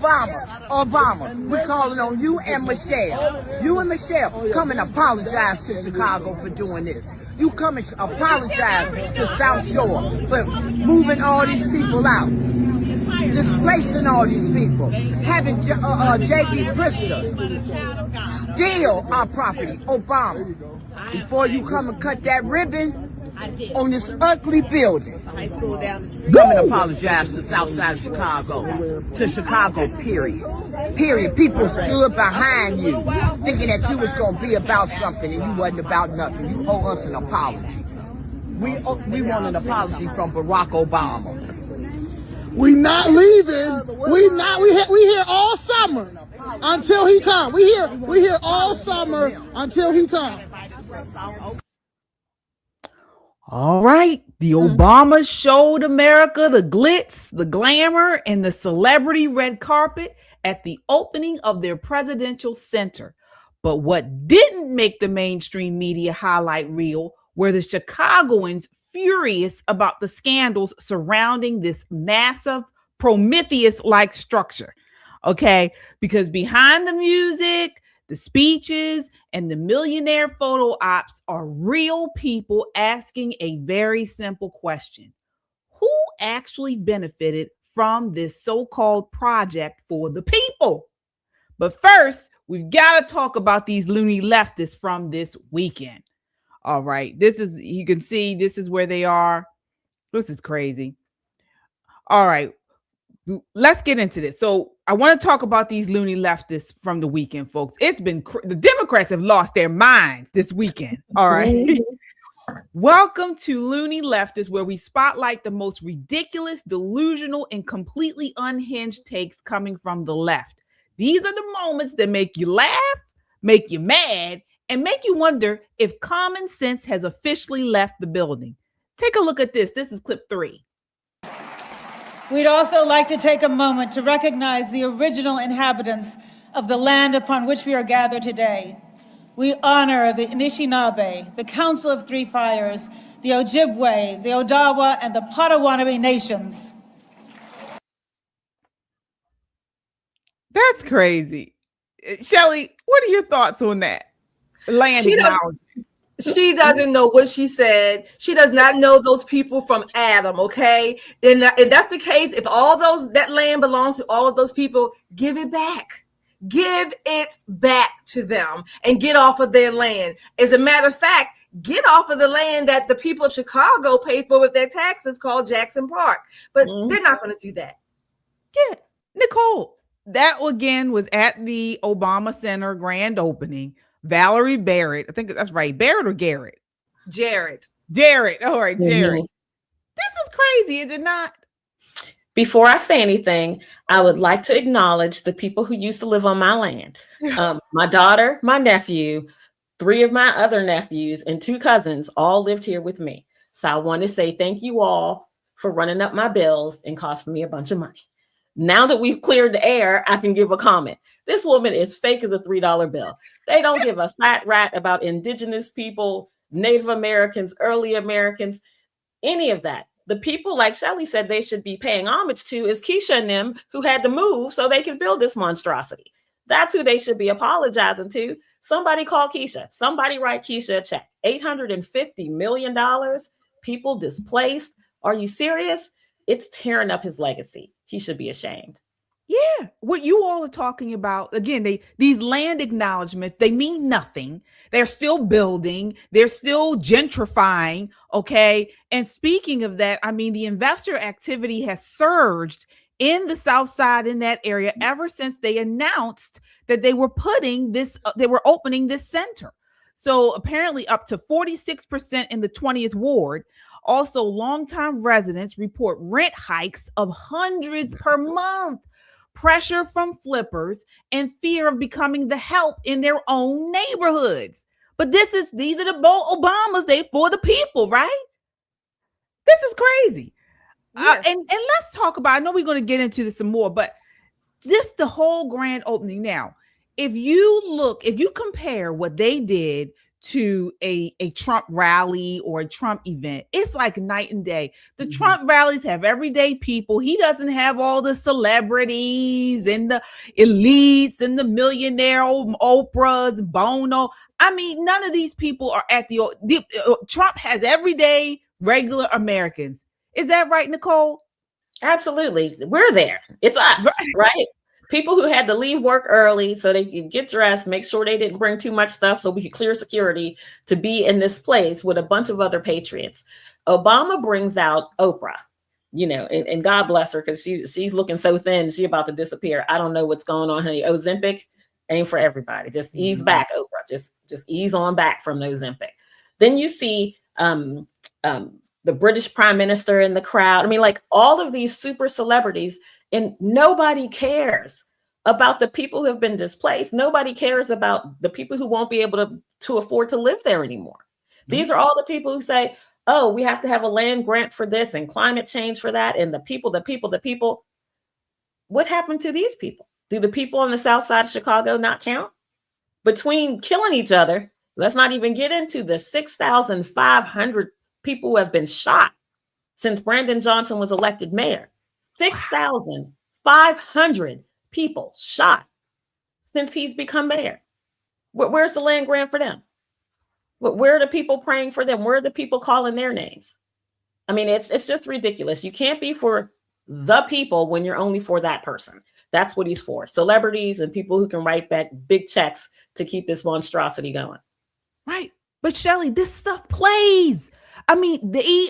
Obama, we're calling on you and Michelle. You and Michelle, come and apologize to Chicago for doing this. You come and apologize to South Shore for moving all these people out, displacing all these people, having J.B. Pritzker steal our property. Obama, before you come and cut that ribbon on this ugly building, come and apologize to South Side of Chicago, to Chicago, period. Period. People stood behind you, thinking that you was going to be about something, and you wasn't about nothing. You owe us an apology. We want an apology from Barack Obama. We not leaving. We here all summer until he come. We here all summer until he come. All right. The Obamas showed America the glitz, the glamour, and the celebrity red carpet at the opening of their presidential center. But what didn't make the mainstream media highlight reel were the Chicagoans furious about the scandals surrounding this massive Prometheus-like structure. Okay, because behind the music, the speeches, and the millionaire photo ops are real people asking a very simple question. Who actually benefited from this so-called project for the people? But first, we've got to talk about these loony leftists from this weekend. All right, you can see this is where they are. This is crazy. All right, let's get into this. So I want to talk about these loony leftists from the weekend, folks. It's been the Democrats have lost their minds this weekend. All right. Welcome to Loony Leftists, where we spotlight the most ridiculous, delusional, and completely unhinged takes coming from the left. These are the moments that make you laugh, make you mad, and make you wonder if common sense has officially left the building. Take a look at this. This is clip 3. We'd also like to take a moment to recognize the original inhabitants of the land upon which we are gathered today. We honor the Anishinaabe, the Council of Three Fires, the Ojibwe, the Odawa, and the Potawatomi nations. That's crazy. Shelly, what are your thoughts on that? She doesn't know what she said. She does not know those people from Adam, okay? And that's the case. If that land belongs to all of those people, give it back. Give it back to them and get off of their land. As a matter of fact, get off of the land that the people of Chicago pay for with their taxes, called Jackson Park. But they're not going to do that. Yeah, Nicole, that again was at the Obama Center grand opening. Valerie Barrett, I think that's right. Barrett or Garrett? Jarrett. All right, Jarrett. This is crazy, is it not? Before I say anything, I would like to acknowledge the people who used to live on my land. My daughter, my nephew, 3 of my other nephews, and 2 cousins all lived here with me. So I want to say thank you all for running up my bills and costing me a bunch of money. Now that we've cleared the air, I can give a comment. This woman is fake as a $3 bill. They don't give a fat rat about indigenous people, Native Americans, early Americans, any of that. The people, like Shelly said, they should be paying homage to is Keisha and them, who had to move so they could build this monstrosity. That's who they should be apologizing to. Somebody call Keisha. Somebody write Keisha a check. $850 million. People displaced. Are you serious? It's tearing up his legacy. He should be ashamed. Yeah, what you all are talking about, again, these land acknowledgments, they mean nothing. They're still building. They're still gentrifying, okay? And speaking of that, I mean, the investor activity has surged in the South Side, in that area, ever since they announced that they were opening this center. So apparently up to 46% in the 20th ward. Also, longtime residents report rent hikes of hundreds per month, pressure from flippers, and fear of becoming the help in their own neighborhoods. But these are the Obamas, they for the people, right? This is crazy. Yes. And let's talk about, I know we're going to get into this some more, but just the whole grand opening. Now, if you compare what they did to a Trump rally or a Trump event, it's like night and day. The Trump rallies have everyday people. He doesn't have all the celebrities and the elites and the millionaire Oprahs, Bono. I mean, none of these people are at the Trump has everyday regular Americans. Is that right, Nicole? Absolutely. We're there. It's us, right? People who had to leave work early so they could get dressed, make sure they didn't bring too much stuff so we could clear security to be in this place with a bunch of other patriots. Obama brings out Oprah, and God bless her, because she's looking so thin, she's about to disappear. I don't know what's going on, honey. Ozempic ain't for everybody. Just ease back, Oprah. Just ease on back from the Ozempic. Then you see the British Prime Minister in the crowd. I mean, like all of these super celebrities, and nobody cares about the people who have been displaced. Nobody cares about the people who won't be able to afford to live there anymore. These are all the people who say, oh, we have to have a land grant for this and climate change for that. And the people. What happened to these people? Do the people on the south side of Chicago not count? Between killing each other, let's not even get into the 6,500 people who have been shot since Brandon Johnson was elected mayor. 6,500 people shot since he's become mayor. Where's the land grant for them? Where are the people praying for them? Where are the people calling their names? I mean, it's just ridiculous. You can't be for the people when you're only for that person. That's what he's for. Celebrities and people who can write back big checks to keep this monstrosity going. Right. But Shelley, this stuff plays. I mean, they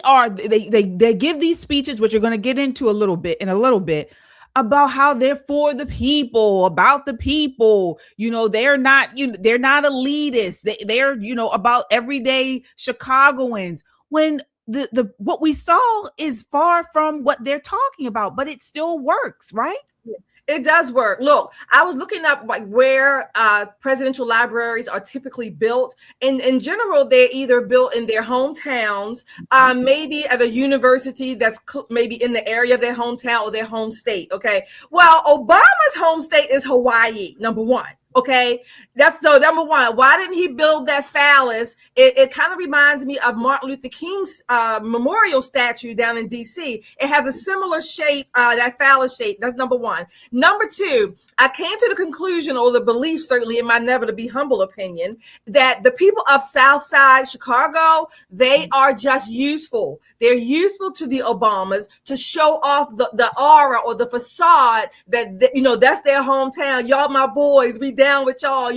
give these speeches, which you're going to get into in a little bit, about how they're for the people, about the people. They're not elitists. They're about everyday Chicagoans. When the what we saw is far from what they're talking about, but it still works, right? It does work. Look, I was looking up like where presidential libraries are typically built. In general, they're either built in their hometowns, maybe at a university that's maybe in the area of their hometown or their home state. Okay. Well, Obama's home state is Hawaii, number one. Okay, that's so number one. Why didn't he build that phallus? It kind of reminds me of Martin Luther King's memorial statue down in DC. It has a similar shape, that phallus shape. That's number one. Number two, I came to the conclusion, or the belief, certainly in my never to be humble opinion, that the people of Southside Chicago, they are just useful. They're useful to the Obamas to show off the aura or the facade that that's their hometown. Y'all, my boys, we down with y'all,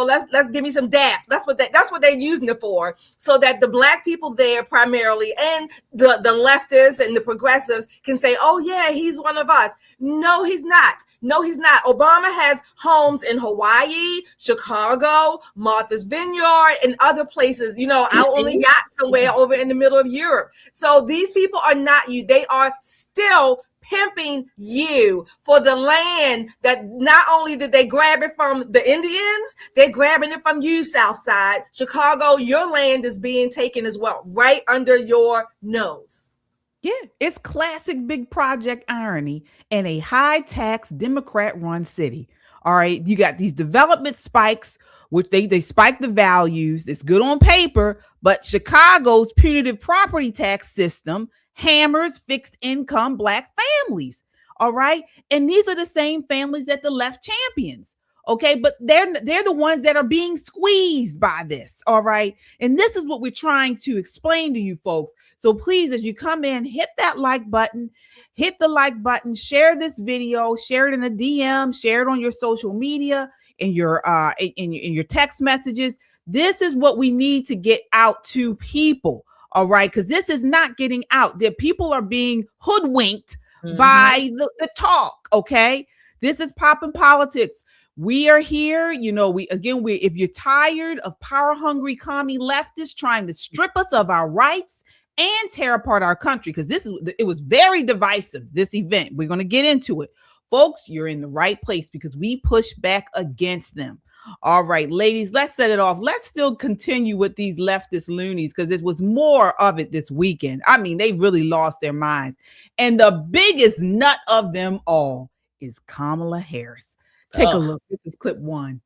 let's give me some dap. That's what they're using it for, so that the black people there primarily and the leftists and the progressives can say, oh yeah, he's one of us. No, he's not. Obama has homes in Hawaii, Chicago, Martha's Vineyard, and other places, out on a yacht somewhere over in the middle of Europe. So these people are not you. They are still pimping you for the land that not only did they grab it from the Indians, they're grabbing it from you, Southside Chicago. Your land is being taken as well, right under your nose. Yeah, it's classic big project irony in a high tax Democrat run city. All right, you got these development spikes, which they spike the values. It's good on paper, but Chicago's punitive property tax system hammers fixed income black families. All right. And these are the same families that the left champions. Okay. But they're the ones that are being squeezed by this. All right. And this is what we're trying to explain to you folks. So please, as you come in, hit that like button, share this video, share it in a DM, share it on your social media, in your text messages. This is what we need to get out to people. All right, because this is not getting out. The people are being hoodwinked by the talk. Okay, this is popping politics. We are here. If you're tired of power hungry commie leftists trying to strip us of our rights and tear apart our country, because it was very divisive. This event, we're going to get into it, folks. You're in the right place because we push back against them. All right, ladies, let's set it off. Let's still continue with these leftist loonies because it was more of it this weekend. I mean, they really lost their minds. And the biggest nut of them all is Kamala Harris. Take a look. This is clip one.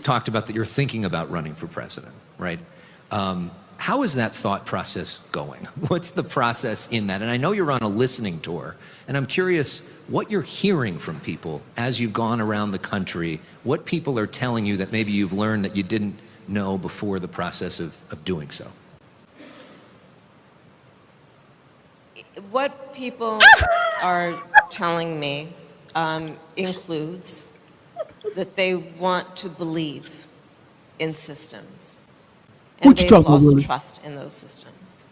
talked about that you're thinking about running for president, right? How is that thought process going? What's the process in that? And I know you're on a listening tour, and I'm curious what you're hearing from people as you've gone around the country, what people are telling you that maybe you've learned that you didn't know before the process of doing so. What people are telling me includes that they want to believe in systems. And they've lost trust in those systems.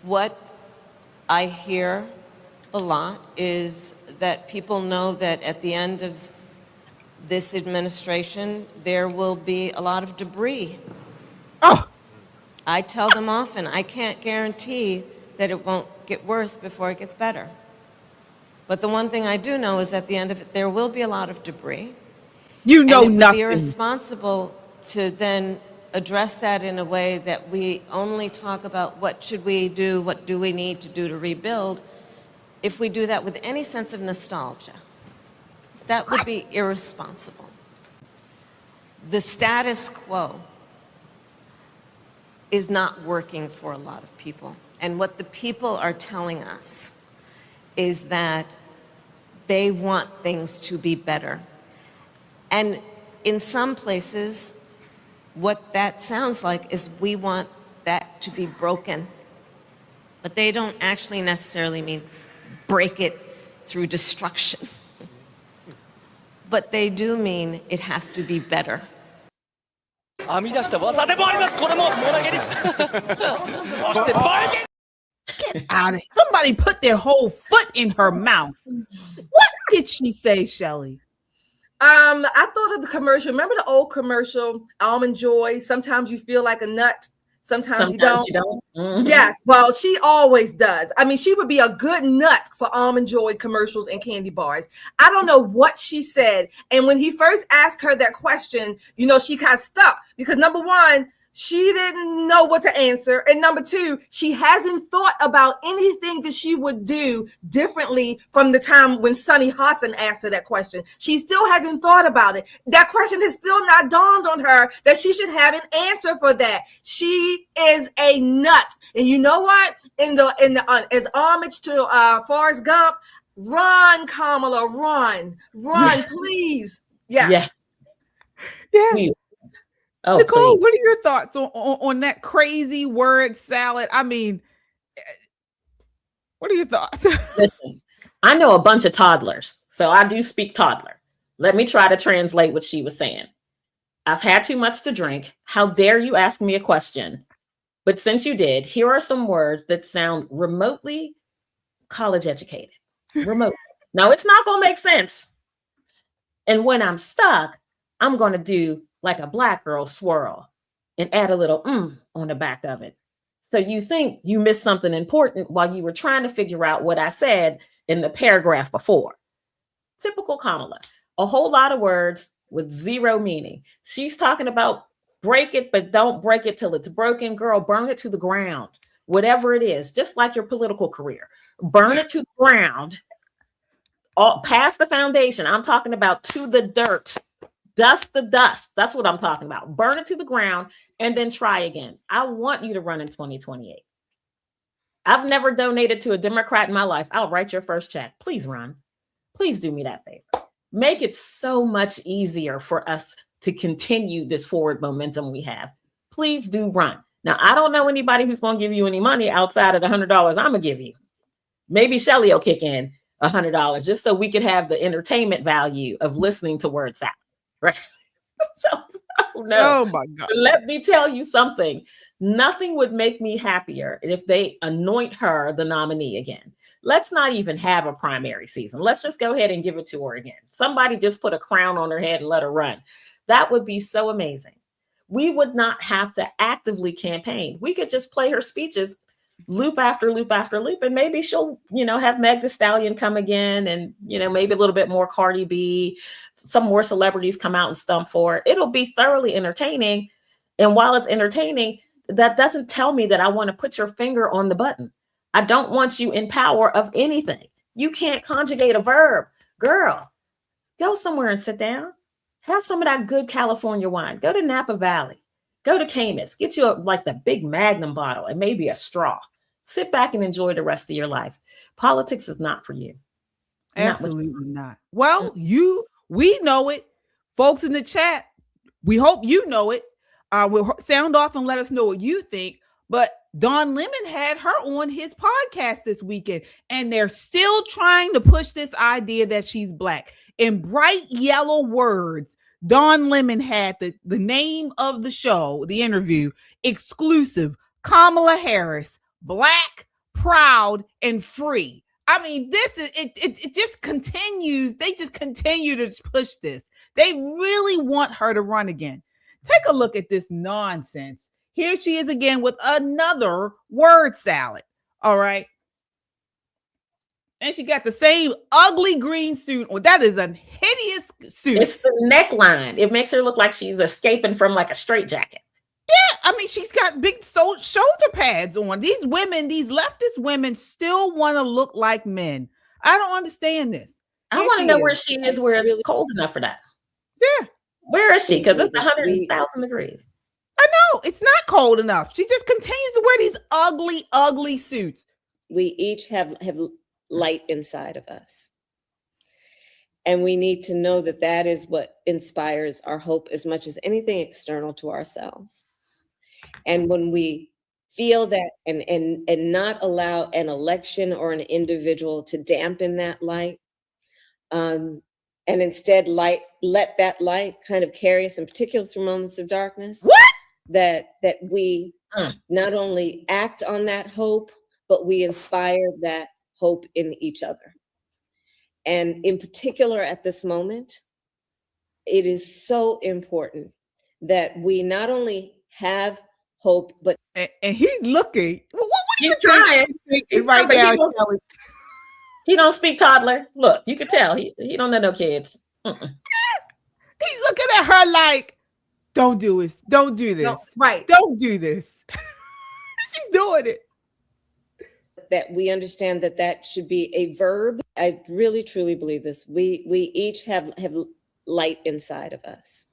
What I hear a lot is that people know that at the end of this administration, there will be a lot of debris. Oh. I tell them often, I can't guarantee that it won't get worse before it gets better. But the one thing I do know is at the end of it, there will be a lot of debris. You know and it nothing. would be irresponsible to then address that in a way that we only talk about what should we do, what do we need to do to rebuild. If we do that with any sense of nostalgia, that would be irresponsible. The status quo is not working for a lot of people. And what the people are telling us is that they want things to be better. And in some places, what that sounds like is we want that to be broken. But they don't actually necessarily mean break it through destruction. But they do mean it has to be better. Get out of here. Somebody put their whole foot in her mouth. What did she say, Shelley? I thought of the commercial. Remember the old commercial, Almond Joy? Sometimes you feel like a nut. Sometimes you don't. Mm-hmm. Yes, well, she always does. I mean, she would be a good nut for Almond Joy commercials and candy bars. I don't know what she said. And when he first asked her that question, you know, she got stuck because number one, she didn't know what to answer. And number two, she hasn't thought about anything that she would do differently from the time when Sunny Hostin asked her that question. She still hasn't thought about it. That question has still not dawned on her that she should have an answer for that. She is a nut. And you know what? As homage to Forrest Gump, run, Kamala, run, please. Yeah. Yes. Please. Oh, Nicole, please. what are your thoughts on that crazy word salad? I mean, what are your thoughts? Listen, I know a bunch of toddlers, so I do speak toddler. Let me try to translate what she was saying. I've had too much to drink. How dare you ask me a question? But since you did, here are some words that sound remotely college educated. Remote. Now, it's not going to make sense. And when I'm stuck, I'm going to do like a black girl swirl and add a little on the back of it. So you think you missed something important while you were trying to figure out what I said in the paragraph before. Typical Kamala. A whole lot of words with zero meaning. She's talking about break it, but don't break it till it's broken. Girl, burn it to the ground. Whatever it is, just like your political career. Burn it to the ground. All past the foundation. I'm talking about to the dirt. Dust the dust. That's what I'm talking about. Burn it to the ground and then try again. I want you to run in 2028. I've never donated to a Democrat in my life. I'll write your first check. Please run. Please do me that favor. Make it so much easier for us to continue this forward momentum we have. Please do run. Now, I don't know anybody who's going to give you any money outside of the $100 I'm going to give you. Maybe Shelley will kick in $100 just so we could have the entertainment value of listening to word salad. Right. So, no. Oh my God. But let me tell you something. Nothing would make me happier if they anoint her the nominee again. Let's not even have a primary season. Let's just go ahead and give it to her again. Somebody just put a crown on her head and let her run. That would be so amazing. We would not have to actively campaign. We could just play her speeches loop after loop after loop, and maybe she'll, have Meg Thee Stallion come again, and maybe a little bit more Cardi B, some more celebrities come out and stump for it. It'll be thoroughly entertaining. And while it's entertaining, that doesn't tell me that I want to put your finger on the button. I don't want you in power of anything. You can't conjugate a verb. Girl, go somewhere and sit down. Have some of that good California wine. Go to Napa Valley. Go to Camus. Get you like the big Magnum bottle and maybe a straw. Sit back and enjoy the rest of your life. Politics is not for you. Absolutely not. Well, we know it. Folks in the chat, we hope you know it. We'll sound off and let us know what you think. But Don Lemon had her on his podcast this weekend, and they're still trying to push this idea that she's black. In bright yellow words, Don Lemon had the name of the show, the interview, exclusive, Kamala Harris, black, proud, and free. I mean, this is it just continues. They just continue to push this. They really want her to run again. Take a look at this nonsense. Here she is again with another word salad. All right. And she got the same ugly green suit. Oh, that is a hideous suit. It's the neckline. It makes her look like she's escaping from like a straitjacket. Yeah, I mean, she's got big shoulder pads on. These women, these leftist women still want to look like men. I don't understand this. I want to know where she is, where it's cold enough for that. Yeah. Where is she? Because it's 100,000 degrees. I know. It's not cold enough. She just continues to wear these ugly, ugly suits. We each have light inside of us. And we need to know that that is what inspires our hope as much as anything external to ourselves. And when we feel that and not allow an election or an individual to dampen that light, and instead let that light kind of carry us in particular through moments of darkness. What? That we not only act on that hope, but we inspire that hope in each other. And in particular at this moment, it is so important that we not only have hope, but and he's looking. What are you trying? He's right now, he don't speak toddler. Look, you can tell he don't know no kids. He's looking at her like, don't do this. Don't do this. No, right. Don't do this. She's doing it. That we understand that that should be a verb. I really, truly believe this. We each have light inside of us.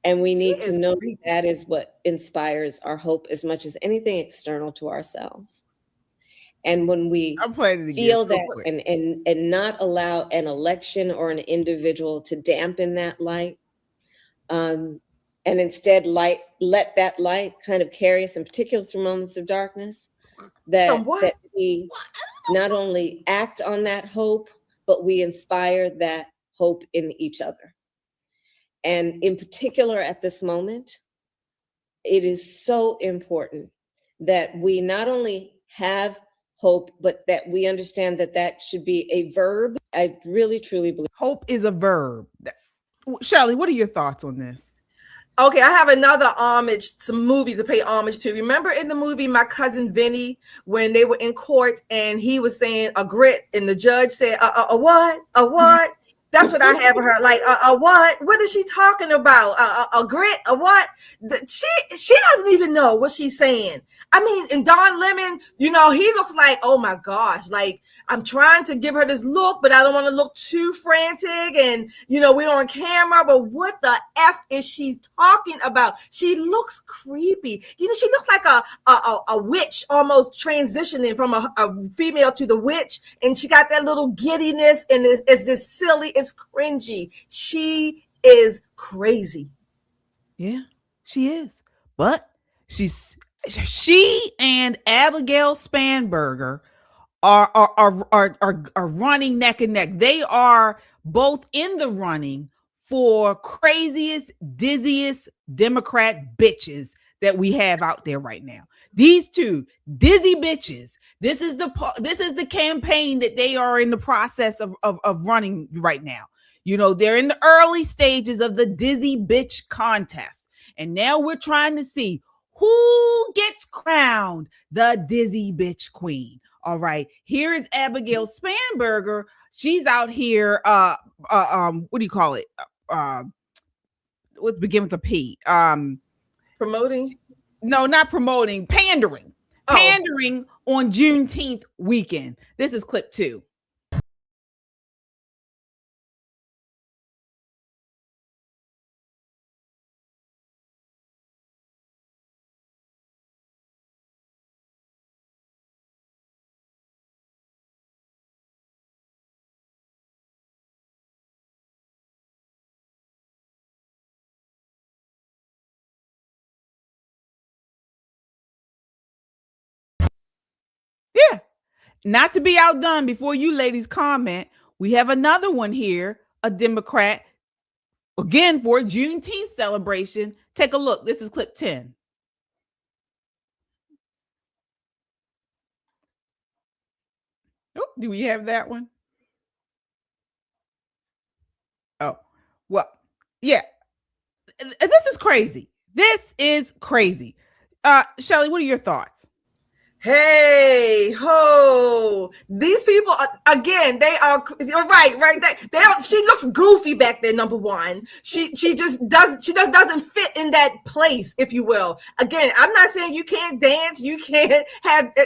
And we need to know that that is what inspires our hope as much as anything external to ourselves. And when we feel that and not allow an election or an individual to dampen that light, and instead let that light kind of carry us in particular through moments of darkness, that we not only act on that hope, but we inspire that hope in each other. And in particular at this moment, it is so important that we not only have hope, but that we understand that that should be a verb. I really, truly believe. Hope is a verb. Shelley, what are your thoughts on this? Okay, I have another some movie to pay homage to. Remember in the movie My Cousin Vinny, when they were in court and he was saying a grit and the judge said, a what? A what? That's what I have for her. Like, a what? What is she talking about? A grit? A what? She doesn't even know what she's saying. I mean, and Don Lemon, he looks like, oh my gosh, like I'm trying to give her this look, but I don't want to look too frantic. And, we're on camera, but what the F is she talking about? She looks creepy. She looks like a witch almost transitioning from a female to the witch. And she got that little giddiness and it's just silly. It's cringy. She is crazy. Yeah, she is. But she and Abigail Spanberger are running neck and neck. They are both in the running for craziest, dizziest Democrat bitches that we have out there right now. These two dizzy bitches. This is the campaign that they are in the process of running right now. They're in the early stages of the dizzy bitch contest. And now we're trying to see who gets crowned the dizzy bitch queen. All right. Here is Abigail Spanberger. She's out here. What do you call it? Let's begin with a P. Promoting? No, not promoting. Pandering. Pandering on Juneteenth weekend. This is clip 2. not to be outdone before you ladies comment, we have another one here, a Democrat, again for a Juneteenth celebration. Take a look. This is clip 10. Oh, do we have that one? Oh, well, yeah. This is crazy. This is crazy. Shelly, what are your thoughts? Hey ho! These people again. They are. You're right. They are. She looks goofy back there. Number one, she just doesn't fit in that place, if you will. Again, I'm not saying you can't dance, you can't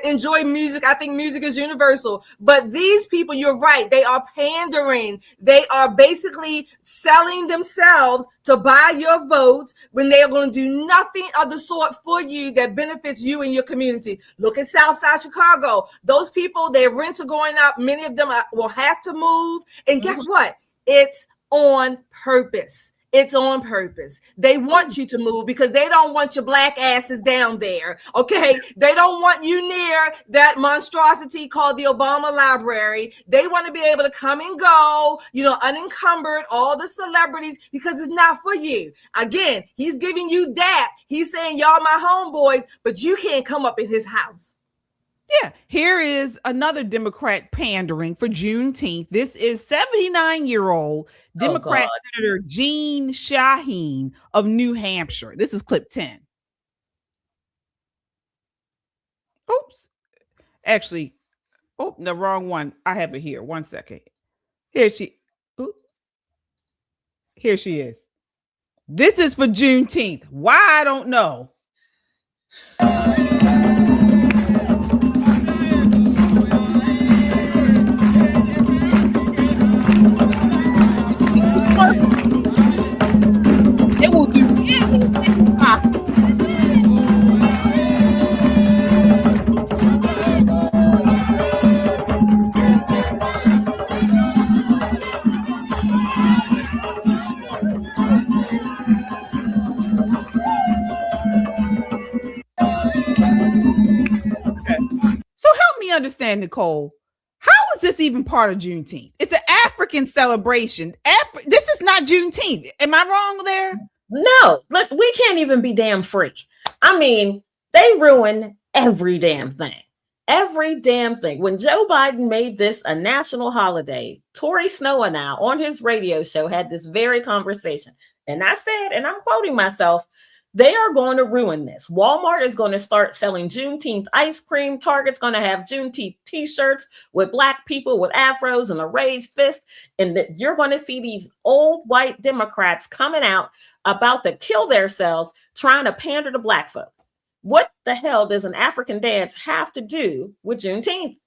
enjoy music. I think music is universal. But these people, you're right. They are pandering. They are basically selling themselves to buy your vote when they are going to do nothing of the sort for you that benefits you and your community. Look at Southside Chicago. Those people, their rents are going up. Many of them will have to move. And guess what? It's on purpose. It's on purpose. They want you to move because they don't want your black asses down there. Okay. They don't want you near that monstrosity called the Obama Library. They want to be able to come and go, unencumbered, all the celebrities, because it's not for you. Again, he's giving you that. He's saying, y'all my homeboys, but you can't come up in his house. Yeah, here is another Democrat pandering for Juneteenth. This is 79-year-old Democrat Senator Jean Shaheen of New Hampshire. This is clip 10. Oops. Actually, the wrong one. I have it here. 1 second. Here she is. This is for Juneteenth. Why? I don't know. It will do anything possible. Okay. So help me understand, Nicole. How is this even part of Juneteenth? It's an African celebration. This is not Juneteenth. Am I wrong there? No, we can't even be damn free. I mean, they ruin every damn thing. Every damn thing. When Joe Biden made this a national holiday, Tori Snow and I on his radio show had this very conversation. And I said, and I'm quoting myself, they are going to ruin this. Walmart is going to start selling Juneteenth ice cream. Target's going to have Juneteenth t-shirts with black people with afros and a raised fist. And that you're going to see these old white Democrats coming out about to kill themselves trying to pander to black folk. What the hell does an African dance have to do with Juneteenth?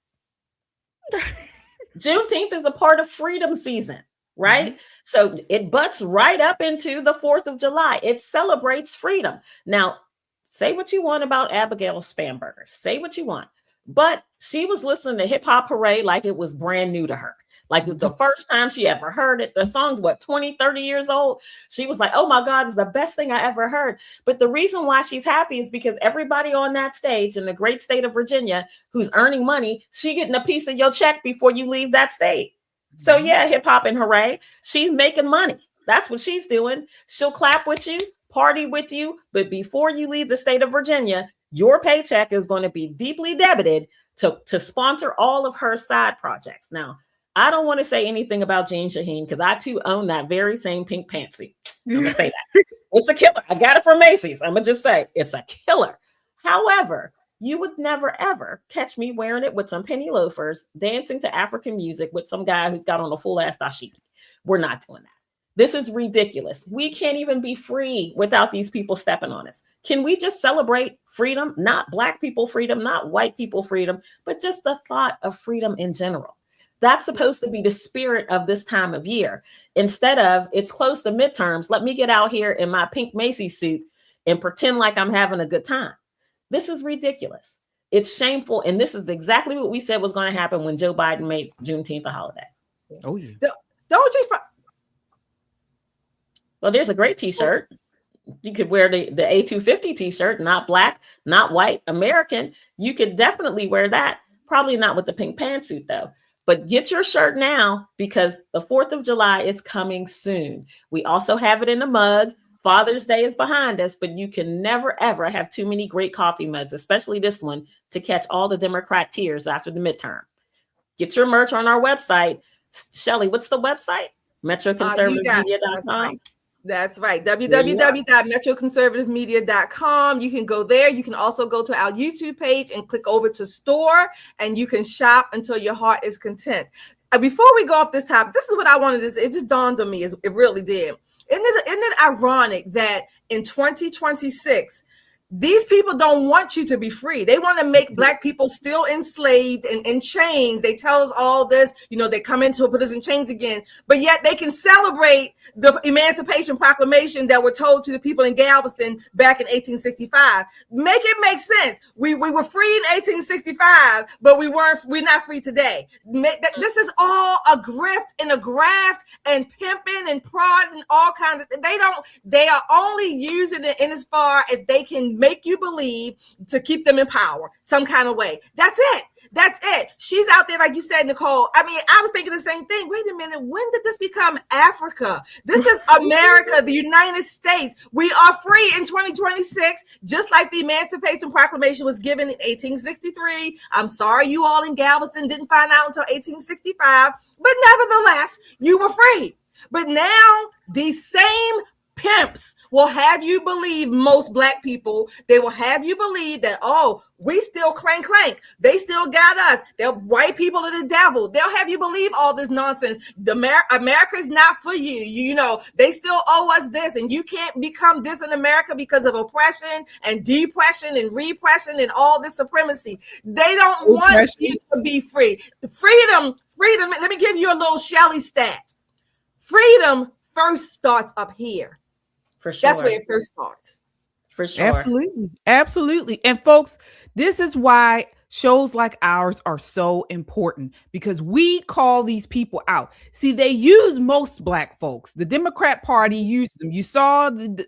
Juneteenth is a part of freedom season. Right? Mm-hmm. So it butts right up into the 4th of July. It celebrates freedom. Now, say what you want about Abigail Spanberger. Say what you want. But she was listening to Hip Hop Hooray like it was brand new to her. Like the first time she ever heard it. The song's 20, 30 years old. She was like, oh my God, it's the best thing I ever heard. But the reason why she's happy is because everybody on that stage in the great state of Virginia who's earning money, she getting a piece of your check before you leave that state. So yeah, hip hop and hooray. She's making money. That's what she's doing. She'll clap with you, party with you. But before you leave the state of Virginia, your paycheck is going to be deeply debited to sponsor all of her side projects. Now, I don't want to say anything about Jean Shaheen because I too own that very same pink pantsuit. I'm going to say that. It's a killer. I got it from Macy's. I'm going to just say it's a killer. However, you would never, ever catch me wearing it with some penny loafers, dancing to African music with some guy who's got on a full ass dashiki. We're not doing that. This is ridiculous. We can't even be free without these people stepping on us. Can we just celebrate freedom? Not black people freedom, not white people freedom, but just the thought of freedom in general. That's supposed to be the spirit of this time of year. Instead of, it's close to midterms, let me get out here in my pink Macy's suit and pretend like I'm having a good time. This is ridiculous. It's shameful. And this is exactly what we said was going to happen when Joe Biden made Juneteenth a holiday. Oh, yeah. Don't you? Well, there's a great t-shirt. You could wear the A250 t-shirt, not black, not white, American. You could definitely wear that. Probably not with the pink pantsuit though. But get your shirt now because the 4th of July is coming soon. We also have it in a mug. Father's Day is behind us, but you can never, ever have too many great coffee mugs, especially this one, to catch all the Democrat tears after the midterm. Get your merch on our website. Shelly, what's the website? MetroConservativeMedia.com. That's right. www.metroconservativemedia.com. You can go there. You can also go to our YouTube page and click over to store, and you can shop until your heart is content. Before we go off this topic, this is what I wanted to say. It just dawned on me. It really did. Isn't it ironic that in 2026, these people don't want you to be free. They want to make Black people still enslaved and in chains. They tell us all this, they come in to put us in chains again, but yet they can celebrate the Emancipation Proclamation that were told to the people in Galveston back in 1865. Make it make sense. We were free in 1865, but we're not free today. This is all a grift and a graft and pimping and prod and all kinds of, they are only using it in as far as they can make you believe to keep them in power some kind of way. That's it. She's out there, like you said, Nicole. I mean, I was thinking the same thing. Wait a minute. When did this become Africa? This is America, the United States. We are free in 2026, just like the Emancipation Proclamation was given in 1863. I'm sorry you all in Galveston didn't find out until 1865, but nevertheless, you were free. But now these same pimps will have you believe, most Black people, they will have you believe that, we still clank. They still got us. They're white people are the devil. They'll have you believe all this nonsense. America is not for you. They still owe us this, and you can't become this in America because of oppression and depression and repression and all this supremacy. They don't want you to be free. Freedom. Let me give you a little Shelley stat. Freedom first starts up here. For sure. That's where it first starts. For sure. Absolutely. And folks, this is why shows like ours are so important, because we call these people out. See, they use most Black folks. The Democrat Party uses them. You saw the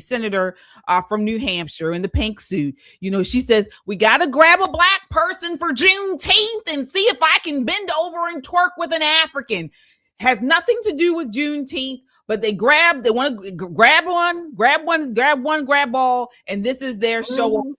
senator from New Hampshire in the pink suit. She says, we got to grab a Black person for Juneteenth and see if I can bend over and twerk with an African. Has nothing to do with Juneteenth. But they want to grab all, and this is their show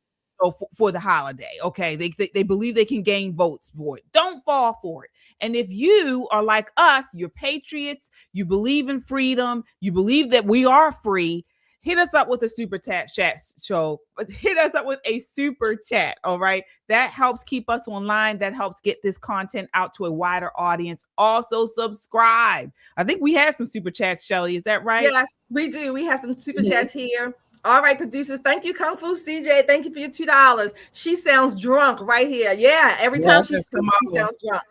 for the holiday. Okay, they believe they can gain votes for it. Don't fall for it. And if you are like us, you're patriots, you believe in freedom, you believe that we are free, hit us up with a super chat show. Hit us up with a super chat. All right. That helps keep us online. That helps get this content out to a wider audience. Also subscribe. I think we had some super chats, Shelly. Is that right? Yes, we do. We have some super chats here. All right, producers. Thank you, Kung Fu CJ. Thank you for your $2. She sounds drunk right here. Yeah, every time she speaks, she sounds drunk.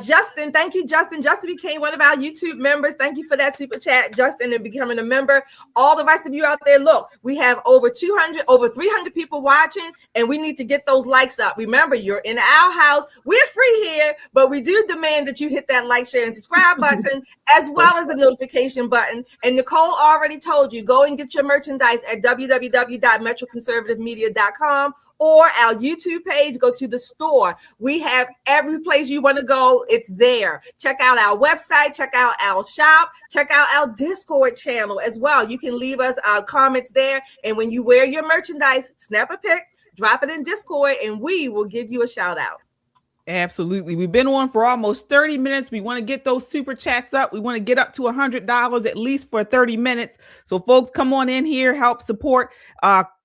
Justin, thank you, Justin. Justin became one of our YouTube members. Thank you for that super chat, Justin, and becoming a member. All the rest of you out there, look, we have over 300 people watching, and we need to get those likes up. Remember, you're in our house. We're free here, but we do demand that you hit that like, share, and subscribe button, as well as the notification button. And Nicole already told you, go and get your merchandise at www.metroconservativemedia.com or our YouTube page. Go to the store. We have every place you want to go. It's there. Check out our website. Check out our shop. Check out our Discord channel as well. You can leave us comments there. And when you wear your merchandise, snap a pic, drop it in Discord, and we will give you a shout out. Absolutely. We've been on for almost 30 minutes. We want to get those super chats up. We want to get up to $100 at least for 30 minutes. So folks, come on in here, help support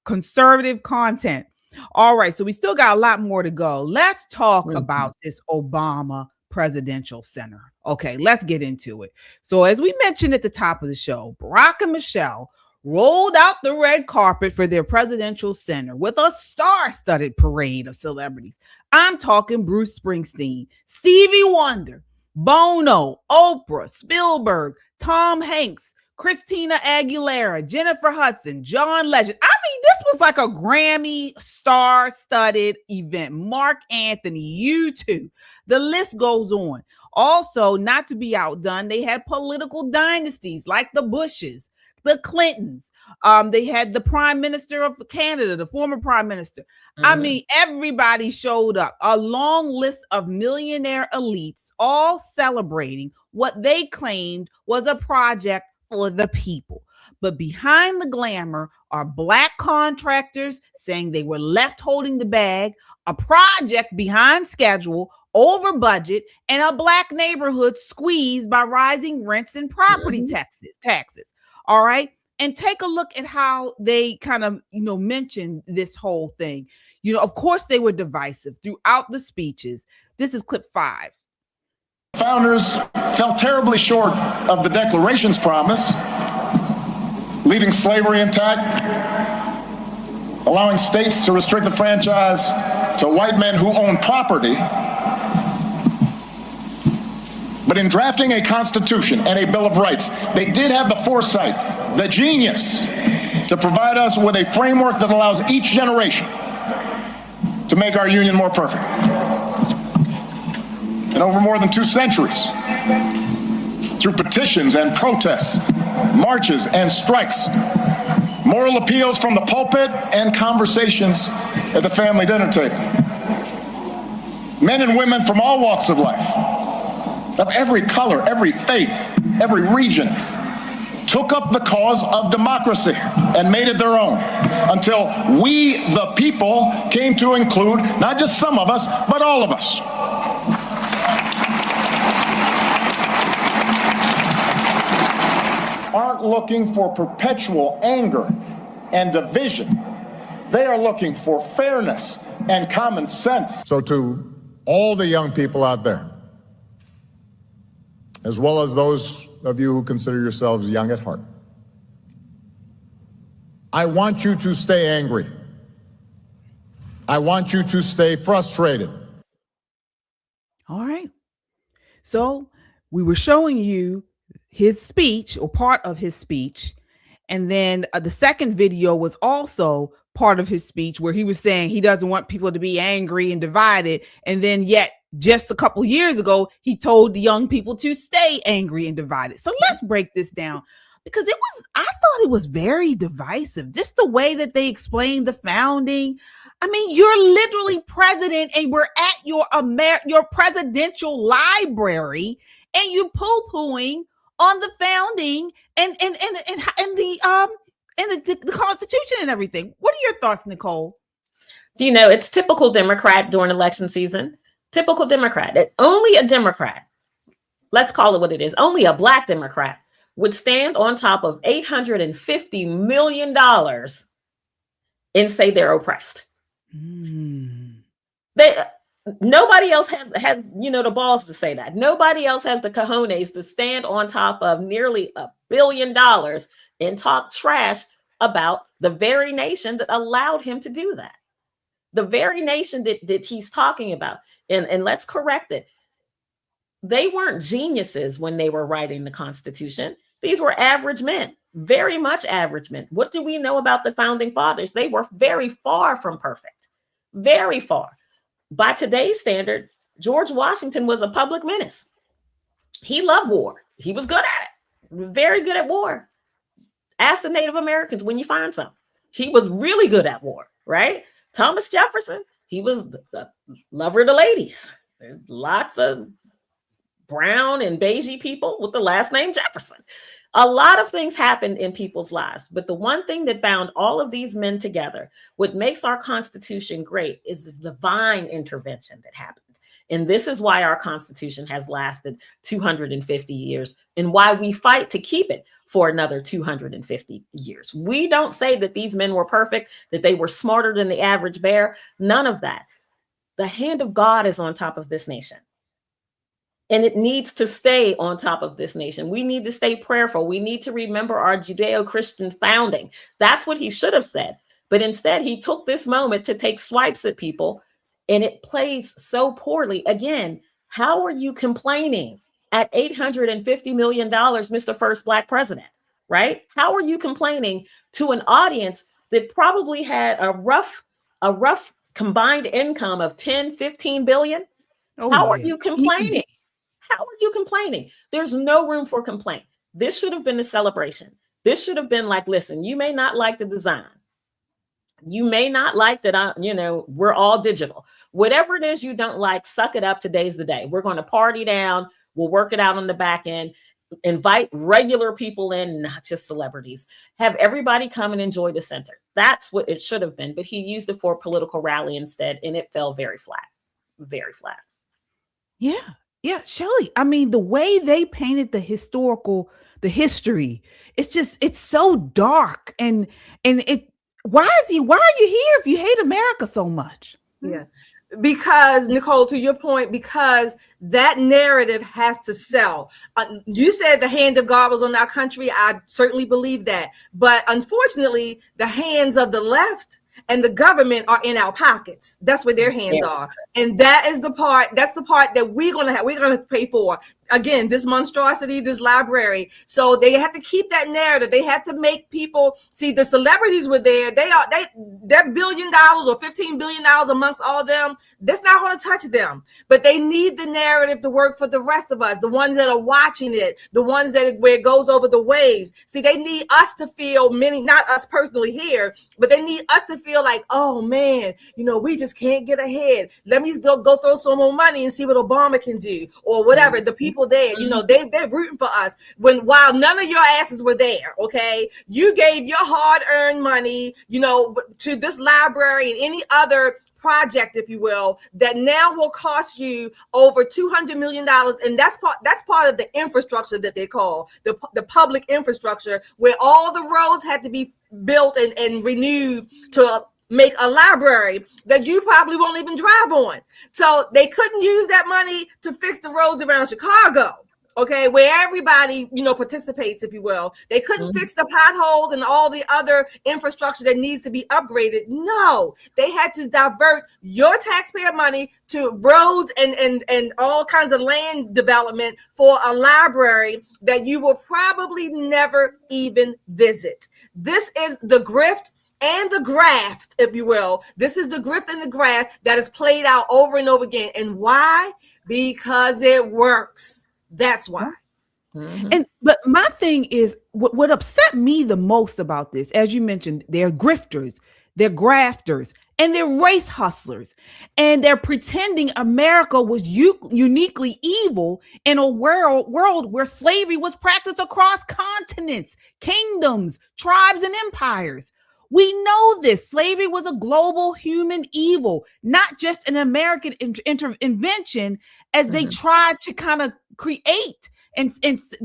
conservative content. All right. So we still got a lot more to go. Let's talk about this Obama Presidential Center. Okay, let's get into it. So as we mentioned at the top of the show, Barack and Michelle rolled out the red carpet for their presidential center with a star-studded parade of celebrities. I'm talking Bruce Springsteen, Stevie Wonder, Bono, Oprah, Spielberg, Tom Hanks, Christina Aguilera, Jennifer Hudson, John Legend. I mean, this was like a Grammy star-studded event. Mark Anthony, U2. The list goes on. Also, not to be outdone, they had political dynasties like the Bushes, the Clintons, They had the Prime Minister of Canada, the former Prime Minister. I mean, everybody showed up. A long list of millionaire elites, all celebrating what they claimed was a project for the people. But behind the glamour are Black contractors saying they were left holding the bag, a project behind schedule, over budget, and a Black neighborhood squeezed by rising rents and property taxes. All right. And take a look at how they kind of, mentioned this whole thing. Of course, they were divisive throughout the speeches. This is clip 5. Founders fell terribly short of the Declaration's promise, leaving slavery intact, allowing states to restrict the franchise to white men who own property. But in drafting a Constitution and a Bill of Rights, they did have the foresight, the genius, to provide us with a framework that allows each generation to make our union more perfect. And over more than 2 centuries, through petitions and protests, marches and strikes, moral appeals from the pulpit, and conversations at the family dinner table, men and women from all walks of life, of every color, every faith, every region, took up the cause of democracy and made it their own, until we, the people, came to include not just some of us, but all of us. Aren't looking for perpetual anger and division. They are looking for fairness and common sense. So to all the young people out there, as well as those of you who consider yourselves young at heart, I want you to stay angry. I want you to stay frustrated. All right. So we were showing you his speech, or part of his speech. And then the second video was also part of his speech, where he was saying he doesn't want people to be angry and divided. And then yet just a couple years ago, he told the young people to stay angry and divided. So let's break this down, because I thought it was very divisive. Just the way that they explained the founding. I mean, you're literally president, and we're at your presidential library, and you're poo-pooing on the founding and the Constitution and everything. What are your thoughts, Nicole? It's typical Democrat during election season. Typical Democrat. Only a Democrat, let's call it what it is, only a Black Democrat would stand on top of $850 million and say they're oppressed. Nobody else has the balls to say that. Nobody else has the cojones to stand on top of nearly $1 billion and talk trash about the very nation that allowed him to do that. The very nation that he's talking about. And let's correct it. They weren't geniuses when they were writing the Constitution. These were average men, very much average men. What do we know about the founding fathers? They were very far from perfect, very far. By today's standard, George Washington was a public menace. He loved war. He was good at it, very good at war. Ask the Native Americans when you find some. He was really good at war, right? Thomas Jefferson, he was the lover of the ladies. There's lots of brown and beigey people with the last name Jefferson. A lot of things happened in people's lives, but the one thing that bound all of these men together, what makes our Constitution great, is the divine intervention that happened. And this is why our Constitution has lasted 250 years and why we fight to keep it for another 250 years. We don't say that these men were perfect, that they were smarter than the average bear. None of that. The hand of God is on top of this nation. And it needs to stay on top of this nation. We need to stay prayerful. We need to remember our Judeo-Christian founding. That's what he should have said. But instead, he took this moment to take swipes at people, and it plays so poorly. Again, how are you complaining at $850 million, Mr. First Black President, right? How are you complaining to an audience that probably had a rough combined income of 10, 15 billion? How are you complaining? How are you complaining? There's no room for complaint. This should have been a celebration. This should have been like, listen, you may not like the design. You may not like that, we're all digital. Whatever it is you don't like, suck it up. Today's the day. We're going to party down. We'll work it out on the back end. Invite regular people in, not just celebrities. Have everybody come and enjoy the center. That's what it should have been. But he used it for a political rally instead, and it fell very flat. Very flat. Yeah, Shelley. I mean, the way they painted the history, it's so dark. And why are you here if you hate America so much? Yeah. Because, Nicole, to your point, because that narrative has to sell. You said the hand of God was on our country. I certainly believe that. But unfortunately, the hands of the left and the government are in our pockets. That's where their hands are. And that's the part that we're going to pay for. Again, this monstrosity, this library. So they have to keep that narrative. They have to make people see the celebrities were there. That $1 billion or $15 billion amongst all of them, that's not going to touch them. But they need the narrative to work for the rest of us, the ones that are watching it, the ones where it goes over the waves. See, they need us to feel, not us personally here, but they need us to feel like, oh man, we just can't get ahead. Let me go throw some more money and see what Obama can do, or whatever. The people there, they're rooting for us while none of your asses were there. Okay, you gave your hard-earned money, to this library and any other project, if you will, that now will cost you over $200 million. And that's part of the infrastructure that they call the public infrastructure, where all the roads had to be built and renewed to make a library that you probably won't even drive on. So they couldn't use that money to fix the roads around Chicago, okay, where everybody, participates, if you will. They couldn't fix the potholes and all the other infrastructure that needs to be upgraded. No, they had to divert your taxpayer money to roads and all kinds of land development for a library that you will probably never even visit. This is the grift and the graft, if you will. This is the grift and the graft that is played out over and over again. And why? Because it works. That's why. But my thing is, what upset me the most about this, as you mentioned, they're grifters, they're grafters, and they're race hustlers. And they're pretending America was uniquely evil in a world where slavery was practiced across continents, kingdoms, tribes, and empires. We know this. Slavery was a global human evil, not just an American invention, as they tried to kind of create and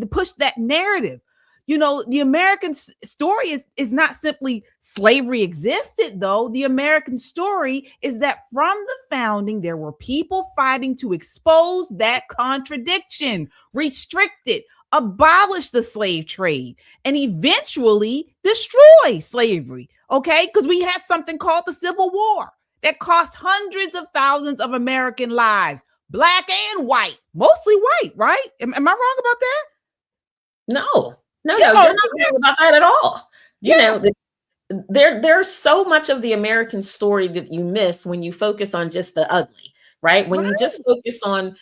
push that narrative. The American story is not simply slavery existed, though. The American story is that from the founding, there were people fighting to expose that contradiction, restrict it, abolish the slave trade, and eventually destroy slavery. Okay, because we had something called the Civil War that cost hundreds of thousands of American lives, black and white, mostly white, right? Am I wrong about that? No, you're not wrong about that at all. There's so much of the American story that you miss when you focus on just the ugly, right? When you just focus on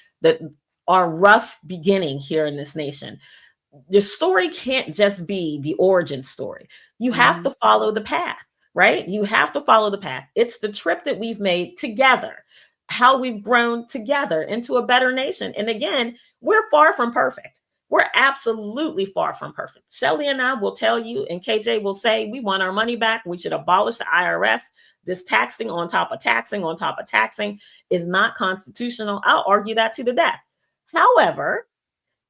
our rough beginning here in this nation. The story can't just be the origin story. You have to follow the path, right? You have to follow the path. It's the trip that we've made together, how we've grown together into a better nation. And again, we're far from perfect. We're absolutely far from perfect. Shelley and I will tell you, and KJ will say, we want our money back. We should abolish the IRS. This taxing on top of taxing on top of taxing is not constitutional. I'll argue that to the death. However,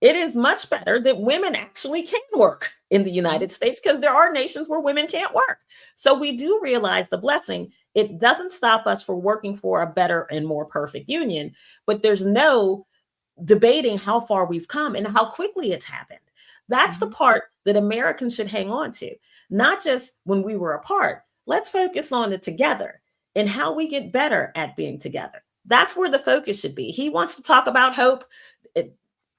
it is much better that women actually can work in the United States, because there are nations where women can't work. So we do realize the blessing. It doesn't stop us from working for a better and more perfect union, but there's no debating how far we've come and how quickly it's happened. That's the part that Americans should hang on to, not just when we were apart. Let's focus on it together and how we get better at being together. That's where the focus should be. He wants to talk about hope.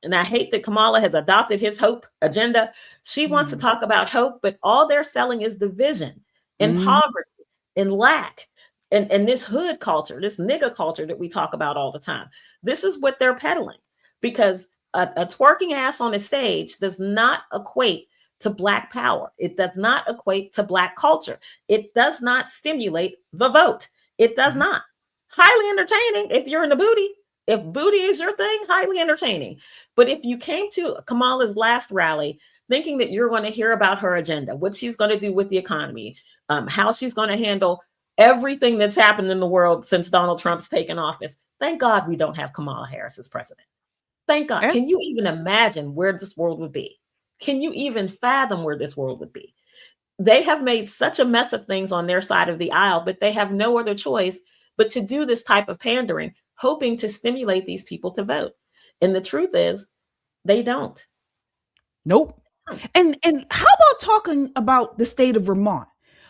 And I hate that Kamala has adopted his hope agenda. She wants to talk about hope, but all they're selling is division and poverty and lack and this hood culture, this nigga culture that we talk about all the time. This is what they're peddling, because a twerking ass on a stage does not equate to Black power. It does not equate to Black culture. It does not stimulate the vote. It does not. Highly entertaining if you're in the booty. If booty is your thing, highly entertaining. But if you came to Kamala's last rally thinking that you're going to hear about her agenda, what she's going to do with the economy, how she's going to handle everything that's happened in the world since Donald Trump's taken office, thank God we don't have Kamala Harris as president. Thank God. Can you even imagine where this world would be? Can you even fathom where this world would be? They have made such a mess of things on their side of the aisle, but they have no other choice but to do this type of pandering, hoping to stimulate these people to vote. And the truth is, they don't. Nope. And how about talking about the state of Vermont,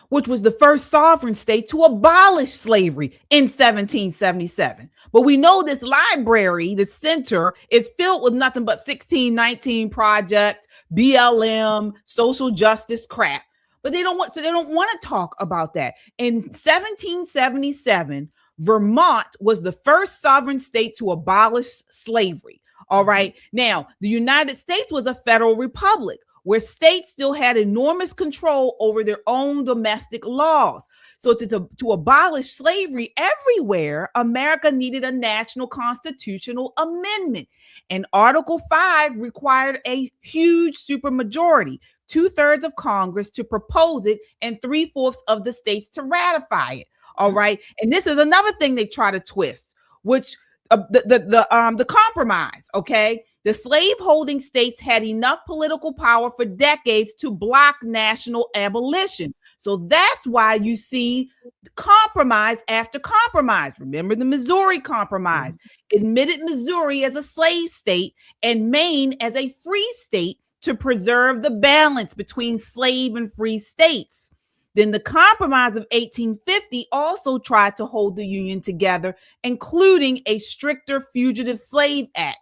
which was the first sovereign state to abolish slavery in 1777. But we know this library, the center, is filled with nothing but 1619 Project, BLM, social justice crap. But they don't want to talk about that. In 1777, Vermont was the first sovereign state to abolish slavery. All right. Now, the United States was a federal republic where states still had enormous control over their own domestic laws. So to abolish slavery everywhere, America needed a national constitutional amendment. And Article 5 required a huge supermajority, 2/3 of Congress to propose it and 3/4 of the states to ratify it. All right. And this is another thing they try to twist, which the compromise. OK, the slaveholding states had enough political power for decades to block national abolition. So that's why you see compromise after compromise. Remember the Missouri Compromise, admitted Missouri as a slave state and Maine as a free state to preserve the balance between slave and free states. Then the Compromise of 1850 also tried to hold the Union together, including a stricter Fugitive Slave Act.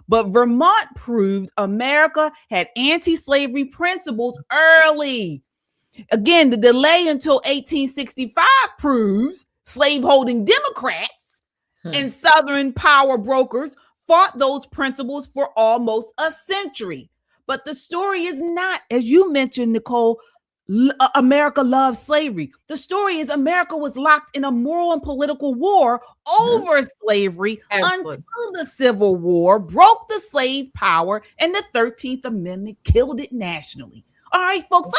But Vermont proved America had anti-slavery principles early. Again, the delay until 1865 proves slaveholding Democrats and Southern power brokers fought those principles for almost a century. But the story is not, as you mentioned, Nicole, America loves slavery. The story is America was locked in a moral and political war over slavery until the Civil War broke the slave power and the 13th Amendment killed it nationally. All right, folks,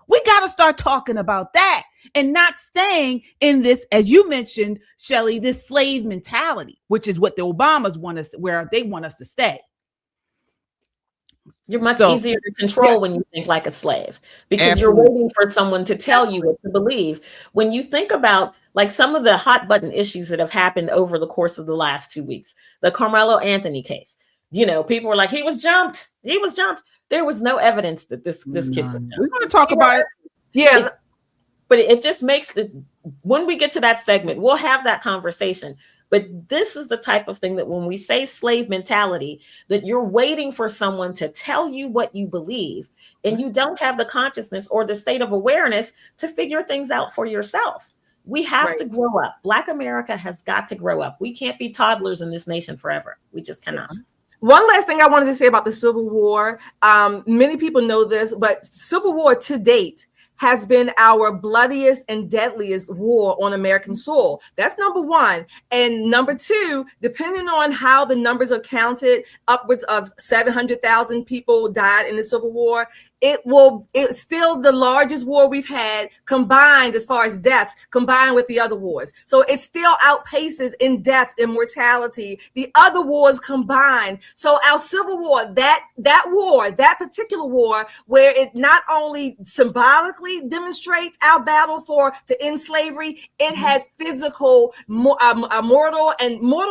we got to start talking about that and not staying in this, as you mentioned, Shelley, this slave mentality, which is what the Obamas want us, where they want us to stay. You're much easier to control when you think like a slave, because you're waiting for someone to tell you what to believe. When you think about like some of the hot button issues that have happened over the course of the last 2 weeks, the Carmelo Anthony case, you know, people were like, he was jumped. There was no evidence that this kid was jumped. We're going to talk about it. Yeah. But it just makes when we get to that segment, we'll have that conversation. But this is the type of thing that when we say slave mentality, that you're waiting for someone to tell you what you believe, and you don't have the consciousness or the state of awareness to figure things out for yourself. We have to grow up. Black America has got to grow up. We can't be toddlers in this nation forever. We just cannot. One last thing I wanted to say about the Civil War. Many people know this, but Civil War to date has been our bloodiest and deadliest war on American soil. That's number one. And number two, depending on how the numbers are counted, upwards of 700,000 people died in the Civil War. It's still the largest war we've had combined as far as deaths, combined with the other wars. So it still outpaces in death and mortality the other wars combined. So our Civil War, that particular war, where it not only symbolically demonstrates our battle to end slavery, it had physical, mortal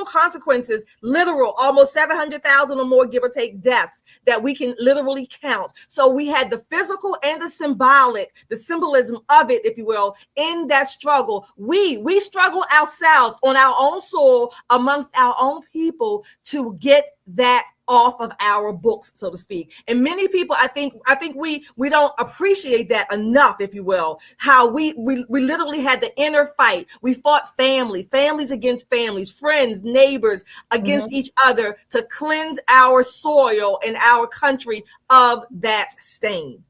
consequences, literal, almost 700,000 or more, give or take, deaths that we can literally count. So we had the physical and the symbolic, the symbolism of it, if you will, in that struggle. We struggle ourselves on our own soil amongst our own people to get that off of our books, so to speak. And many people, I think we don't appreciate that enough, if you will, how we literally had the inner fight. We fought families against families, friends, neighbors against each other to cleanse our soil and our country of that stain.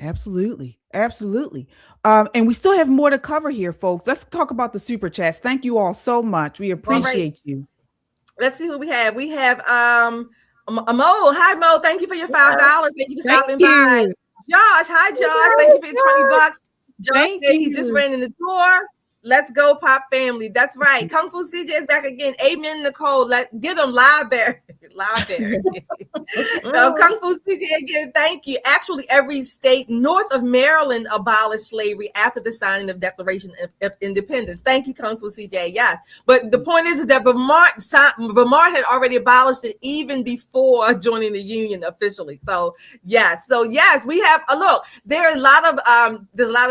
Absolutely. Absolutely. And we still have more to cover here, folks. Let's talk about the super chats. Thank you all so much. We appreciate you. Let's see who we have. We have Mo. Hi, Mo. Thank you for your $5. Thank you for stopping by. Josh. Hi, Josh. Thank you for your $20. Josh said he just ran in the door. Let's go, Pop family. That's right. Kung Fu CJ is back again. Amen, Nicole. Get them library. Kung Fu CJ again. Thank you. Actually, every state north of Maryland abolished slavery after the signing of Declaration of Independence. Thank you, Kung Fu CJ. Yes, but the point is that Vermont had already abolished it even before joining the Union officially. So yes, we have a look. There's a lot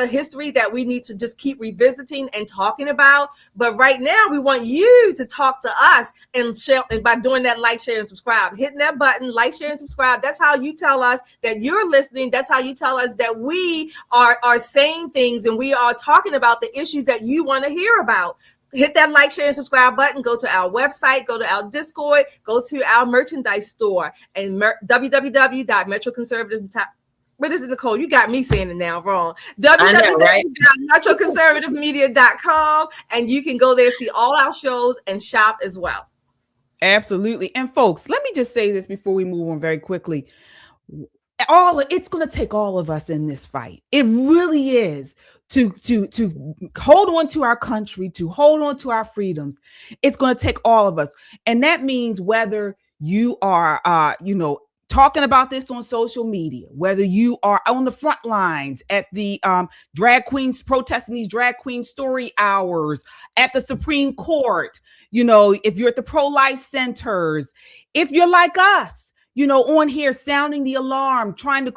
of history that we need to just keep revisiting and talking about, but right now we want you to talk to us and share, and by doing that, like, share, and subscribe, hitting that button, like, share, and subscribe. That's how you tell us that you're listening. That's how you tell us that we are saying things and we are talking about the issues that you want to hear about. Hit that like, share, and subscribe button. Go to our website, go to our Discord, go to our merchandise store, and www.metroconservative.com. What is it, Nicole? You got me saying it now wrong. www.metroconservativemedia.com, and you can go there, see all our shows, and shop as well. Absolutely. And folks, let me just say this before we move on very quickly. It's going to take all of us in this fight. It really is to hold on to our country, to hold on to our freedoms. It's going to take all of us. And that means whether you are, talking about this on social media, whether you are on the front lines at the drag queens protesting these drag queen story hours at the Supreme Court, if you're at the pro-life centers, if you're like us, on here sounding the alarm, trying to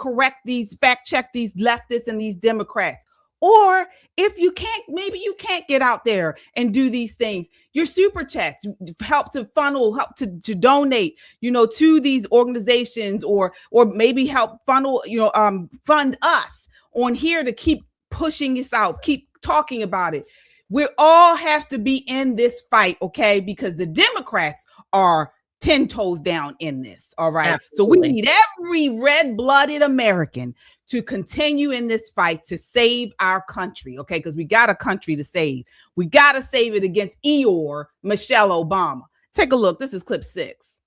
fact check these leftists and these Democrats. Or if you can't, maybe you can't get out there and do these things. Your super chats help to donate, to these organizations, or maybe help fund us on here to keep pushing this out, keep talking about it. We all have to be in this fight, okay? Because the Democrats are 10 toes down in this. All right. Absolutely. So we need every red-blooded American to continue in this fight to save our country. Okay. Because we got a country to save. We got to save it against Michelle Obama. Take a look. This is clip 6.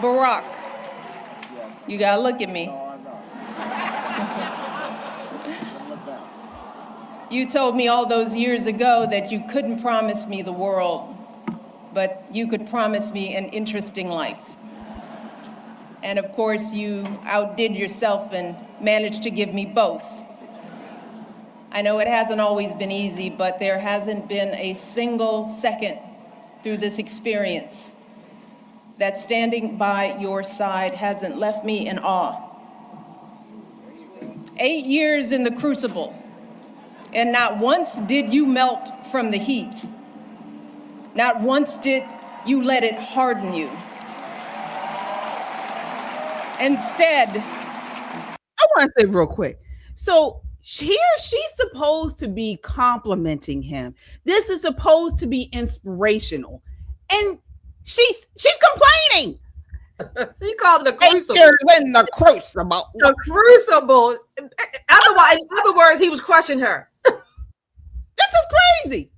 Barack, you got to look at me. You told me all those years ago that you couldn't promise me the world, but you could promise me an interesting life. And of course, you outdid yourself and managed to give me both. I know it hasn't always been easy, but there hasn't been a single second through this experience that standing by your side hasn't left me in awe. 8 years in the crucible, and not once did you melt from the heat. Not once did you let it harden you. Instead, I want to say real quick. So here she's supposed to be complimenting him. This is supposed to be inspirational. And she's complaining. She called it a crucible. In the crucible. The crucible. In other words, he was crushing her. This is crazy.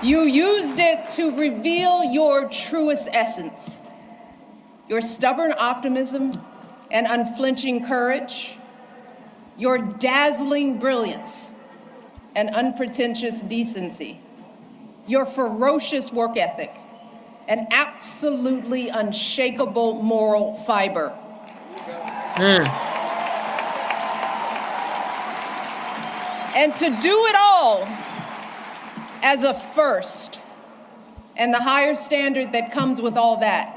You used it to reveal your truest essence, your stubborn optimism and unflinching courage, your dazzling brilliance and unpretentious decency, your ferocious work ethic, and absolutely unshakable moral fiber. And to do it all as a first, and the higher standard that comes with all that,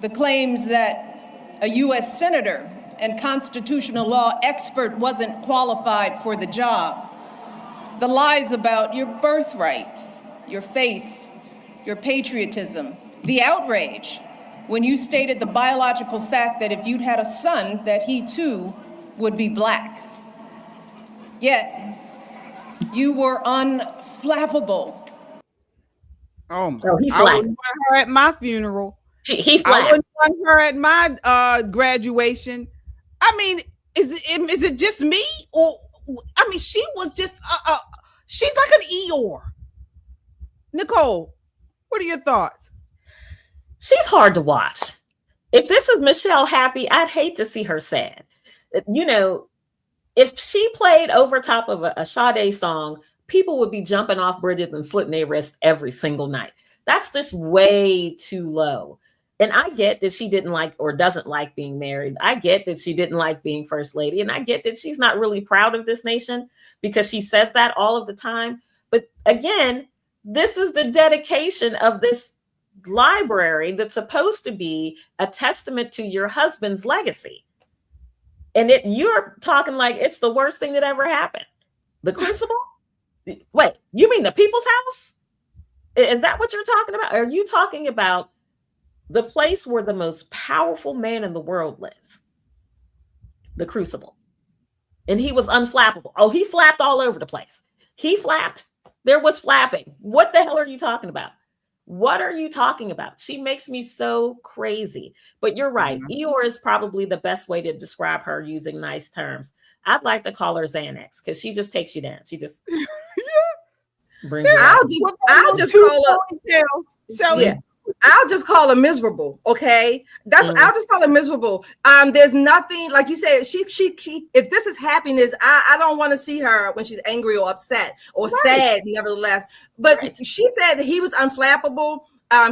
the claims that a U.S. senator and constitutional law expert wasn't qualified for the job, the lies about your birthright, your faith, your patriotism, the outrage when you stated the biological fact that if you'd had a son, that he too would be Black. Yet, you were unflappable. Oh, I wouldn't want her at my funeral. He I flapped. wouldn't want her at my graduation. I mean, is it just me, or I mean, she was just she's like an Eeyore. Nicole, what are your thoughts? She's hard to watch. If this is Michelle happy, I'd hate to see her sad. You know, if she played over top of a Sade song, people would be jumping off bridges and slitting their wrists every single night. That's just way too low. And I get that she didn't like or doesn't like being married. I get that she didn't like being first lady. And I get that she's not really proud of this nation because she says that all of the time. But again, this is the dedication of this library that's supposed to be a testament to your husband's legacy. And you're talking like it's the worst thing that ever happened. The Crucible? Wait, you mean the People's House? Is that what you're talking about? Are you talking about the place where the most powerful man in the world lives? The Crucible. And he was unflappable. Oh, he flapped all over the place. He flapped. There was flapping. What the hell are you talking about? What are you talking about? She makes me so crazy. But you're right. Eeyore is probably the best way to describe her using nice terms. I'd like to call her Xanax because she just takes you down. She just brings you I'll just call her. Shelly. Yeah. I'll just call her miserable. Okay, I'll just call her miserable. There's nothing, like you said. She. If this is happiness, I don't want to see her when she's angry or upset or sad. Nevertheless, but she said that he was unflappable.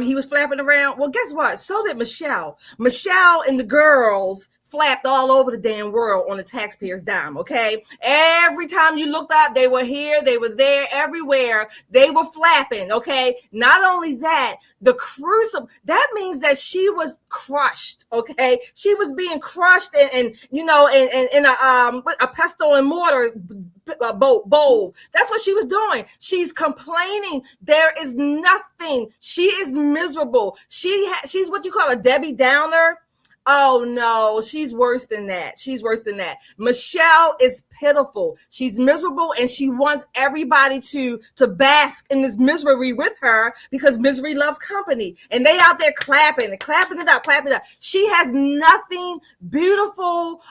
He was flapping around. Well, guess what? So did Michelle. Michelle and the girls flapped all over the damn world on the taxpayers' dime, okay? Every time you looked up, they were here, they were there, everywhere. They were flapping, okay? Not only that, the Crucible, that means that she was crushed, okay? She was being crushed in a pestle and mortar bowl. That's what she was doing. She's complaining. There is nothing. She is miserable. She's what you call a Debbie Downer. Oh no, she's worse than that. She's worse than that. Michelle is pitiful. She's miserable and she wants everybody to bask in this misery with her because misery loves company. And they out there clapping it up. She has nothing beautiful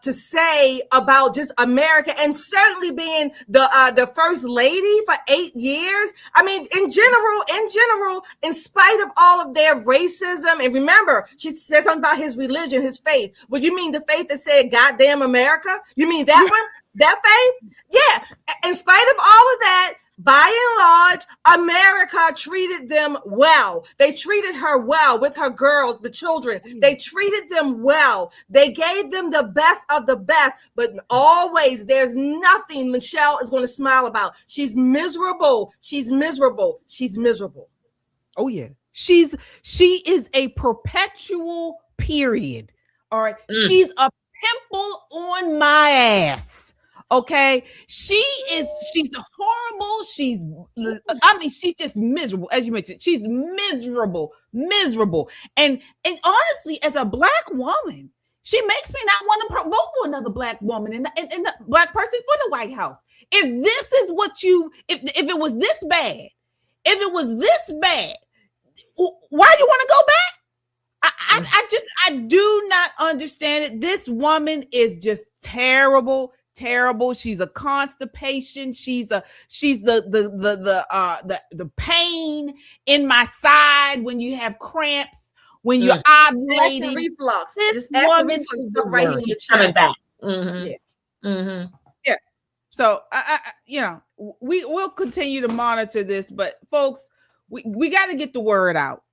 to say about just America, and certainly being the first lady for 8 years. I mean, in general, in spite of all of their racism, and remember, she said something about his religion, his faith. Well, you mean the faith that said goddamn America? You mean that one? That faith? Yeah. In spite of all of that, by and large, America treated them well. They treated her well with her girls, the children. They treated them well. They gave them the best of the best, but always there's nothing Michelle is going to smile about. She's miserable. She's miserable. She's miserable. Oh yeah. She is a perpetual period. All right. She's a pimple on my ass. Okay. She's horrible. She's just miserable. As you mentioned, she's miserable. And honestly, as a black woman, she makes me not want to vote for another black woman and the black person for the White House. If this is what if it was this bad, why do you want to go back? I do not understand it. This woman is just terrible. She's a constipation. She's the pain in my side when you have cramps, when you're ovulating. Acid reflux. This woman is right in your chest. back. Yeah. So we'll continue to monitor this, but folks, we got to get the word out.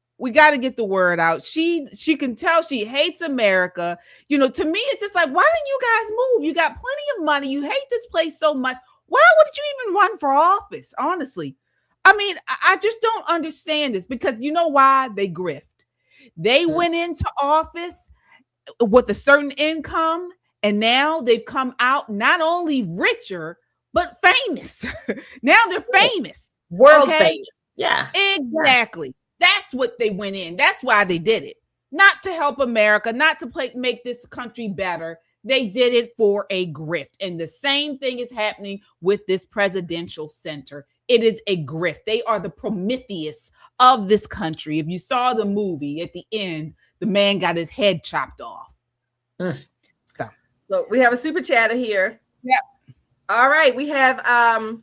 She can tell she hates America. To me, it's just like, why didn't you guys move? You got plenty of money. You hate this place so much. Why would you even run for office? Honestly, I mean, I just don't understand this, because you know why? They grift. They went into office with a certain income, and now they've come out not only richer, but famous. Now they're famous. World famous. Yeah. Exactly. That's what they went in. That's why they did it. Not to help America, not to make this country better. They did it for a grift. And the same thing is happening with this presidential center. It is a grift. They are the Prometheus of this country. If you saw the movie at the end, the man got his head chopped off. So we have a super chatter here. Yeah. All right, we have oh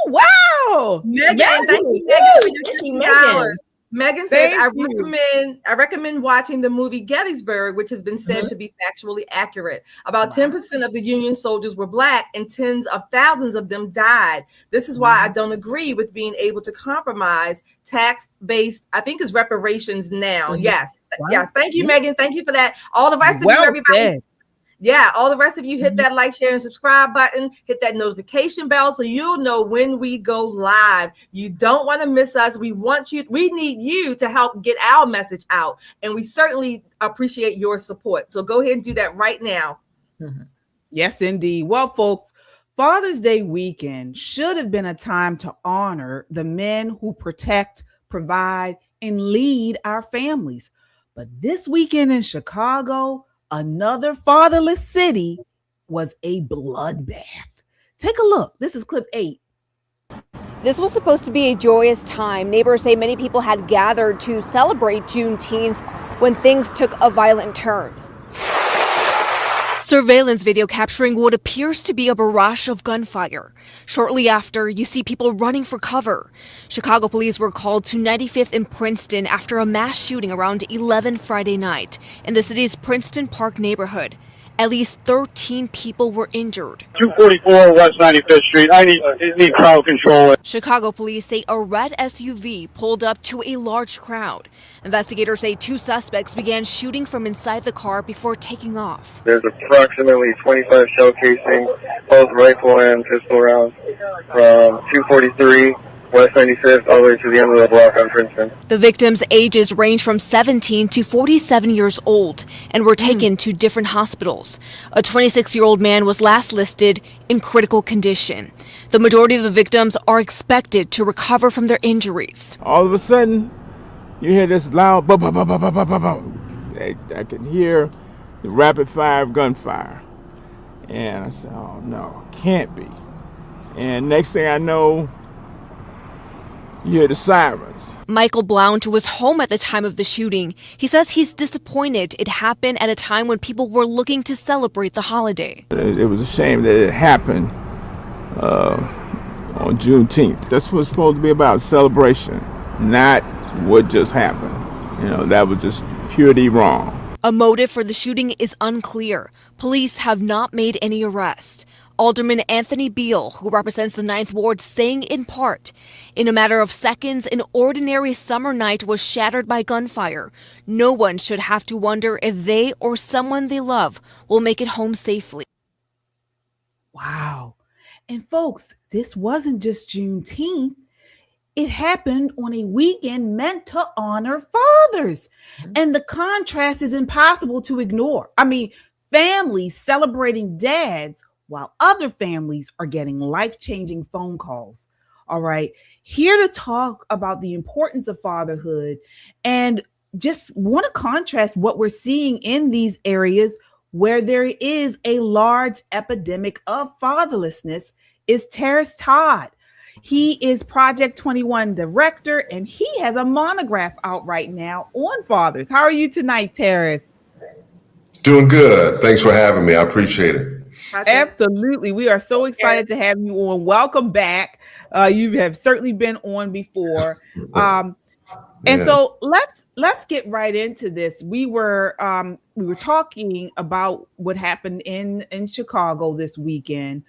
wow, Megan. Thank you, Megan. Megan says, I recommend watching the movie Gettysburg, which has been said to be factually accurate. About 10% of the Union soldiers were Black and tens of thousands of them died. This is why I don't agree with being able to compromise tax-based, I think it's reparations now. Yes. Yes. Thank you, Megan. Thank you for that. All the rest of you, everybody. Yeah, all the rest of you hit that like, share, and subscribe button. Hit that notification bell so you'll know when we go live. You don't want to miss us. We need you to help get our message out. And we certainly appreciate your support. So go ahead and do that right now. Yes, indeed. Well, folks, Father's Day weekend should have been a time to honor the men who protect, provide, and lead our families. But this weekend in Chicago, another fatherless city, was a bloodbath. Take a look. This is clip 8. This was supposed to be a joyous time. Neighbors say many people had gathered to celebrate Juneteenth when things took a violent turn. Surveillance video capturing what appears to be a barrage of gunfire. Shortly after, you see people running for cover. Chicago police were called to 95th and Princeton after a mass shooting around 11 Friday night in the city's Princeton Park neighborhood. At least 13 people were injured. 244 West 95th Street. I need crowd control. Chicago police say a red SUV pulled up to a large crowd. Investigators say 2 suspects began shooting from inside the car before taking off. There's approximately 25 shell casings, both rifle and pistol rounds, from 243 West 95th all the way to the end of the block on Princeton. The victims' ages range from 17 to 47 years old and were taken to different hospitals. A 26-year-old man was last listed in critical condition. The majority of the victims are expected to recover from their injuries. All of a sudden, you hear this loud ba ba ba ba ba ba ba ba. I can hear the rapid fire gunfire. And I said, oh no, can't be. And next thing I know, you hear the sirens. Michael Blount was home at the time of the shooting. He says he's disappointed it happened at a time when people were looking to celebrate the holiday. It was a shame that it happened on Juneteenth. That's what's supposed to be about, celebration, not what just happened. You know, that was just purely wrong. A motive for the shooting is unclear. Police have not made any arrests. Alderman Anthony Beale, who represents the 9th Ward, saying in part, in a matter of seconds, an ordinary summer night was shattered by gunfire. No one should have to wonder if they or someone they love will make it home safely. Wow. And folks, this wasn't just Juneteenth. It happened on a weekend meant to honor fathers. And the contrast is impossible to ignore. I mean, families celebrating dads while other families are getting life-changing phone calls. All right. Here to talk about the importance of fatherhood and just want to contrast what we're seeing in these areas where there is a large epidemic of fatherlessness is Terrace Todd. He is Project 21 director, and he has a monograph out right now on fathers. How are you tonight, Terrace? Doing good. Thanks for having me. I appreciate it. Absolutely. We are so excited to have you on. Welcome back. You have certainly been on before. And so let's get right into this. We were talking about what happened in Chicago this weekend.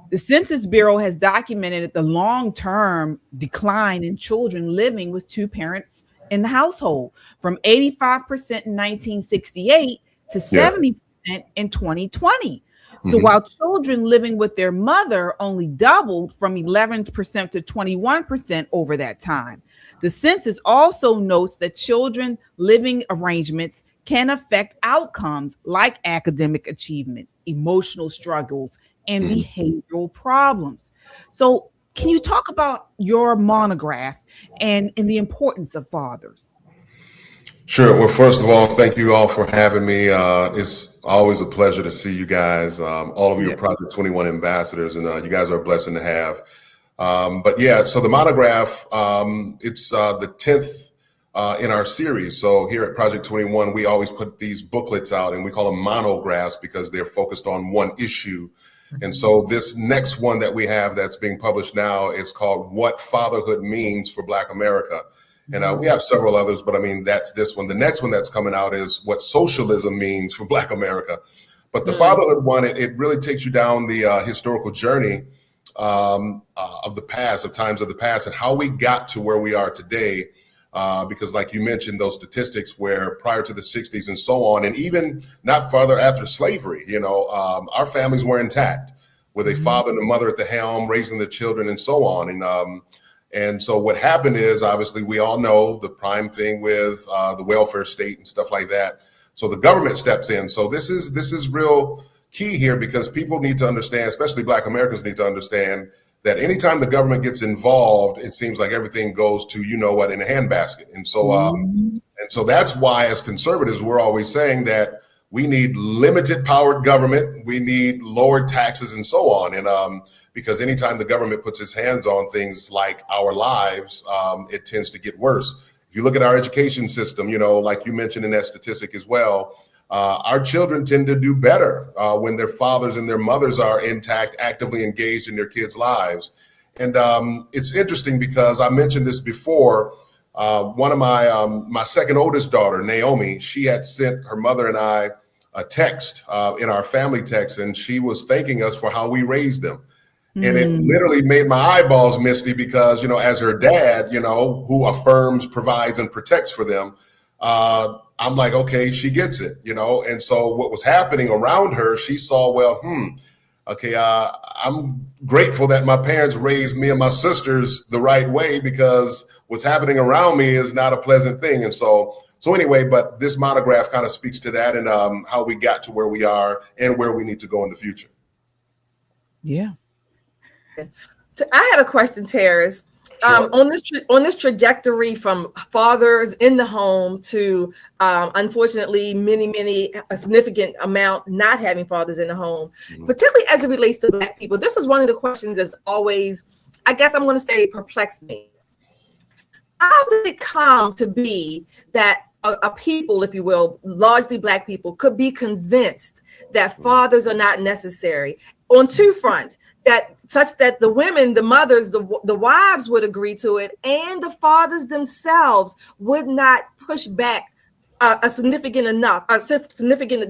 The Census Bureau has documented the long-term decline in children living with 2 parents in the household from 85% in 1968 to 70% in 2020. So while children living with their mother only doubled from 11% to 21% over that time, the census also notes that children living arrangements can affect outcomes like academic achievement, emotional struggles, and behavioral problems. So can you talk about your monograph and the importance of fathers? Sure. Well, first of all, thank you all for having me. It's always a pleasure to see you guys, all of you Project 21 ambassadors, and you guys are a blessing to have. But yeah, so the monograph, it's the 10th in our series. So here at Project 21, we always put these booklets out, and we call them monographs because they're focused on one issue. And so this next one that we have that's being published now is called What Fatherhood Means for Black America. And we have several others, but I mean, that's this one. The next one that's coming out is What Socialism Means for Black America. But the fatherhood one, it really takes you down the historical journey of the past, of times of the past, and how we got to where we are today. Because like you mentioned, those statistics where prior to the 60s and so on, and even not farther after slavery, our families were intact with a father and a mother at the helm, raising the children and so on. And so what happened is, obviously, we all know the prime thing with the welfare state and stuff like that. So the government steps in. So this is real key here, because people need to understand, especially Black Americans need to understand, that anytime the government gets involved, it seems like everything goes to, in a handbasket. And so that's why, as conservatives, we're always saying that we need limited powered government. We need lowered taxes and so on. And because anytime the government puts its hands on things like our lives, it tends to get worse. If you look at our education system, like you mentioned in that statistic as well, our children tend to do better when their fathers and their mothers are intact, actively engaged in their kids' lives. And it's interesting because I mentioned this before. One of my second oldest daughter, Naomi, she had sent her mother and I a text in our family text, and she was thanking us for how we raised them. And it literally made my eyeballs misty because, as her dad, who affirms, provides, and protects for them, I'm like, okay, she gets it, And so what was happening around her, she saw, okay, I'm grateful that my parents raised me and my sisters the right way, because what's happening around me is not a pleasant thing. And so anyway, but this monograph kind of speaks to that and how we got to where we are and where we need to go in the future. Yeah. I had a question, Terrace. Sure. On this trajectory from fathers in the home to unfortunately a significant amount not having fathers in the home, particularly as it relates to Black people. This is one of the questions that's always, I guess I'm going to say, perplexed me. How did it come to be that a people, if you will, largely Black people, could be convinced that fathers are not necessary on two fronts, such that the women, the mothers, the wives would agree to it, and the fathers themselves would not push back a significant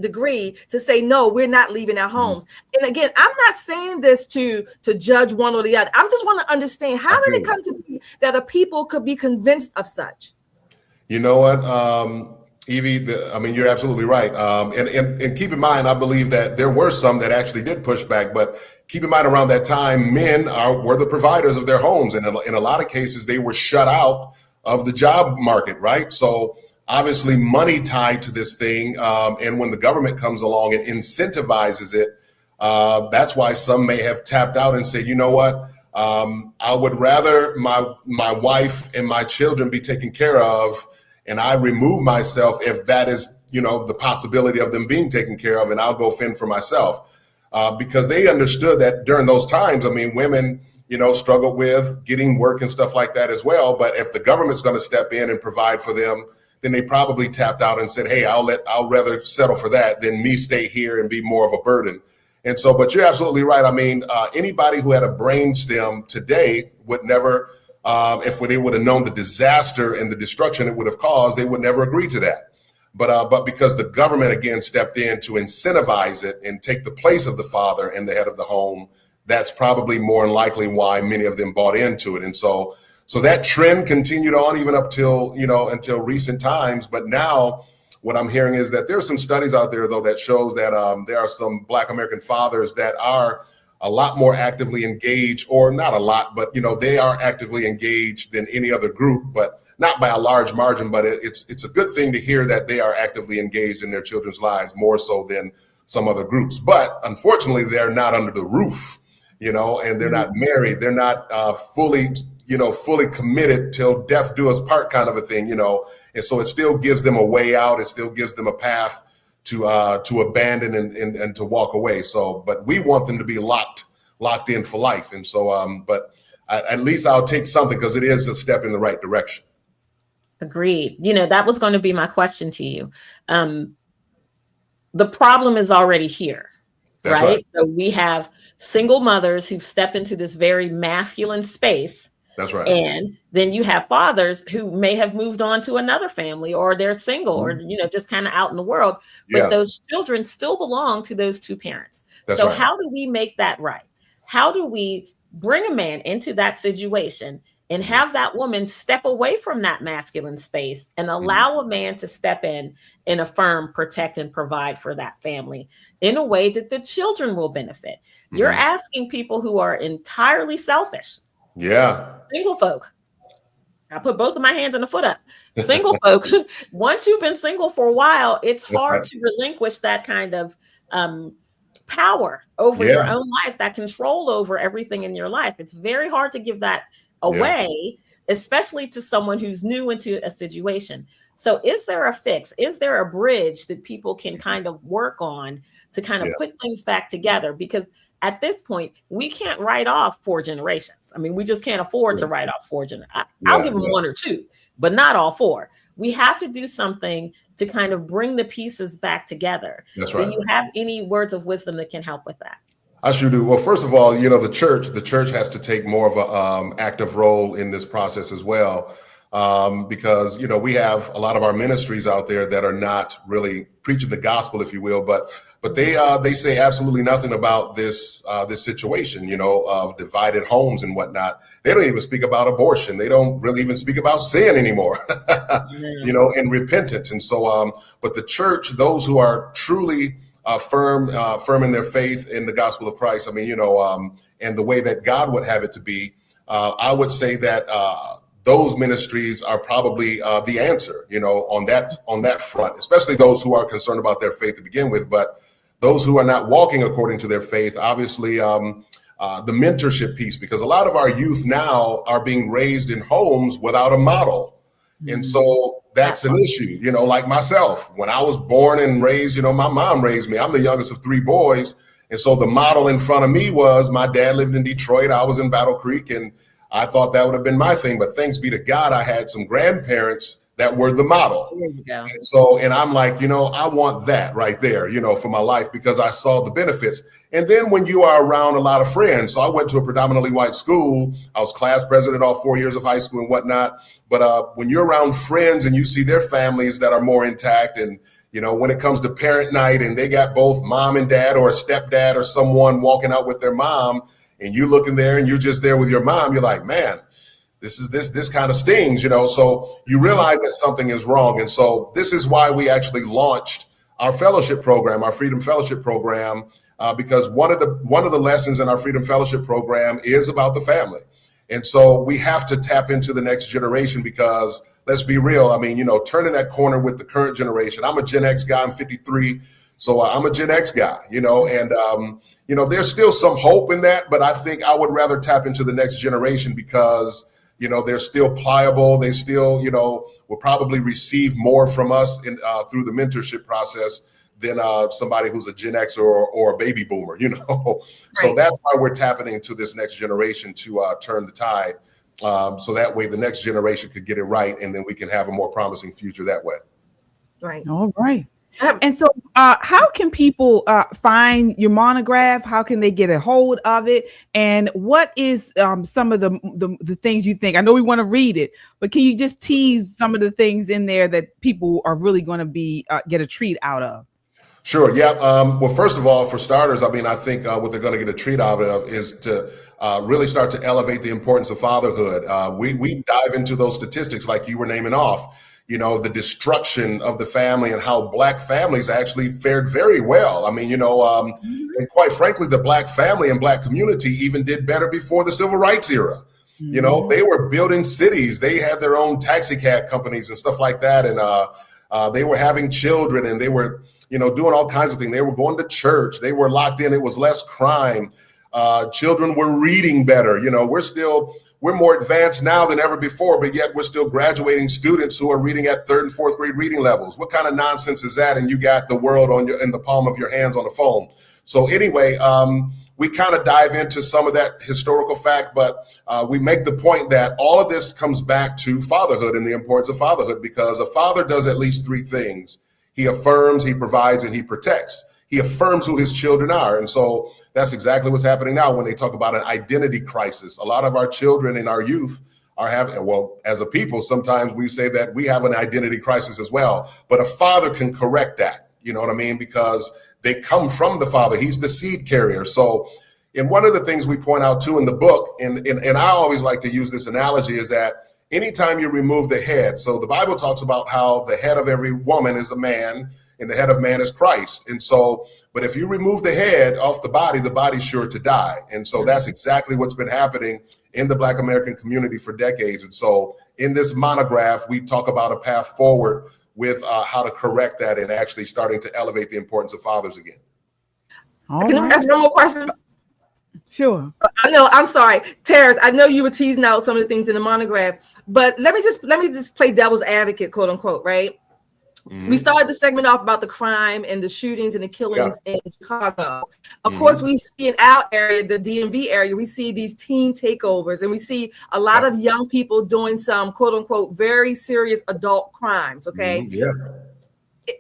degree to say, no, we're not leaving our homes. And again, I'm not saying this to judge one or the other. I just want to understand, how did it come to be that a people could be convinced of such? You know what, Evie, you're absolutely right. And keep in mind, I believe that there were some that actually did push back, but keep in mind, around that time, men were the providers of their homes. And in a lot of cases, they were shut out of the job market, right? So obviously money tied to this thing. And when the government comes along and incentivizes it, that's why some may have tapped out and say, you know what? I would rather my wife and my children be taken care of, and I remove myself if that is, the possibility of them being taken care of, and I'll go fend for myself. Because they understood that during those times, women, struggled with getting work and stuff like that as well. But if the government's going to step in and provide for them, then they probably tapped out and said, hey, I'll rather settle for that than me stay here and be more of a burden. And so, but you're absolutely right. Anybody who had a brainstem today would never, if they would have known the disaster and the destruction it would have caused, they would never agree to that. But because the government again stepped in to incentivize it and take the place of the father and the head of the home, that's probably more than likely why many of them bought into it. And so that trend continued on even up till, until recent times. But now what I'm hearing is that there's some studies out there, though, that shows that there are some Black American fathers that are a lot more actively engaged, or not a lot, but, they are actively engaged than any other group, but not by a large margin. But it's a good thing to hear that they are actively engaged in their children's lives, more so than some other groups. But unfortunately, they're not under the roof, and they're not married. They're not fully committed till death do us part kind of a thing, and so it still gives them a way out. It still gives them a path to abandon and to walk away. So, but we want them to be locked in for life. And so, but at least I'll take something because it is a step in the right direction. Agreed. That was going to be my question to you. The problem is already here, right? So we have single mothers who've stepped into this very masculine space. That's right. And then you have fathers who may have moved on to another family, or they're single, or just kind of out in the world. But those children still belong to those two parents. That's so right. How do we make that right? How do we bring a man into that situation and have that woman step away from that masculine space and allow a man to step in and affirm, protect, and provide for that family in a way that the children will benefit? You're asking people who are entirely selfish. Yeah. Single folk. I put both of my hands and a foot up. Single folk. Once you've been single for a while, it's hard to relinquish that kind of power over your own life, that control over everything in your life. It's very hard to give that away, especially to someone who's new into a situation. So is there a fix? Is there a bridge that people can kind of work on to kind of put things back together? Because at this point, we can't write off 4 generations. I mean, we just can't afford to write off 4 generations. I'll give them 1 or 2, but not all 4. We have to do something to kind of bring the pieces back together. That's right. Do you have any words of wisdom that can help with that? I sure do. Well, first of all, the church has to take more of a active role in this process as well. Because, we have a lot of our ministries out there that are not really preaching the gospel, if you will, but they say absolutely nothing about this situation, of divided homes and whatnot. They don't even speak about abortion. They don't really even speak about sin anymore, and repentance. And so, but the church, those who are truly firm in their faith in the gospel of Christ, and the way that God would have it to be, I would say that those ministries are probably the answer, on that front, especially those who are concerned about their faith to begin with. But those who are not walking according to their faith, obviously, the mentorship piece, because a lot of our youth now are being raised in homes without a model. And so that's an issue, like myself. When I was born and raised, my mom raised me. I'm the youngest of 3 boys. And so the model in front of me was my dad lived in Detroit. I was in Battle Creek, and I thought that would have been my thing. But thanks be to God, I had some grandparents that were the model. There you go. And so, and I'm like, I want that right there, for my life, because I saw the benefits. And then when you are around a lot of friends, so I went to a predominantly white school. I was class president all 4 years of high school and whatnot. But when you're around friends and you see their families that are more intact, and, when it comes to parent night and they got both mom and dad or a stepdad or someone walking out with their mom, and you looking there and you're just there with your mom, you're like, man, this kind of stings, so you realize that something is wrong. And so this is why we actually launched our fellowship program, our Freedom Fellowship program, because one of the lessons in our Freedom Fellowship program is about the family. And so we have to tap into the next generation, because let's be real. Turning that corner with the current generation. I'm a Gen X guy. I'm 53. So I'm a Gen X guy, and, there's still some hope in that, but I think I would rather tap into the next generation because, they're still pliable. They still, will probably receive more from us through the mentorship process than somebody who's a Gen X or a baby boomer, So that's why we're tapping into this next generation to turn the tide. So that way the next generation could get it right, and then we can have a more promising future that way. Right. All right. And so how can people find your monograph? How can they get a hold of it? And what is some of the things you think? I know we want to read it, but can you just tease some of the things in there that people are really going to be get a treat out of? Sure. Yeah. Well, first of all, for starters, I think what they're going to get a treat out of is to really start to elevate the importance of fatherhood. We dive into those statistics like you were naming off. The destruction of the family and how Black families actually fared very well. And quite frankly, the Black family and Black community even did better before the Civil Rights era. They were building cities. They had their own taxi cab companies and stuff like that. And they were having children, and they were, doing all kinds of things. They were going to church. They were locked in. It was less crime. Children were reading better. We're more advanced now than ever before, but yet we're still graduating students who are reading at 3rd and 4th grade reading levels. What kind of nonsense is that? And you got the world in the palm of your hands on the phone. So anyway, we kind of dive into some of that historical fact, but we make the point that all of this comes back to fatherhood and the importance of fatherhood, because a father does at least three things. He affirms, he provides, and he protects. He affirms who his children are. And so that's exactly what's happening now when they talk about an identity crisis. A lot of our children and our youth are having, well, as a people, sometimes we say that we have an identity crisis as well, but a father can correct that, you know what I mean? Because they come from the father. He's the seed carrier. So, and one of the things we point out too in the book, and I always like to use this analogy, is that anytime you remove the head, so the Bible talks about how the head of every woman is a man and the head of man is Christ. And so, but if you remove the head off the body's sure to die. And so that's exactly what's been happening in the Black American community for decades. And so in this monograph, we talk about a path forward with how to correct that and actually starting to elevate the importance of fathers again. Can I ask one more question? Sure. I know, I'm sorry, Terrence, I know you were teasing out some of the things in the monograph, but let me just play devil's advocate, quote unquote, right? Mm-hmm. We started the segment off about the crime and the shootings and the killings in Chicago. Of course, we see in our area, the DMV area, we see these teen takeovers, and we see a lot of young people doing some quote unquote very serious adult crimes. Okay.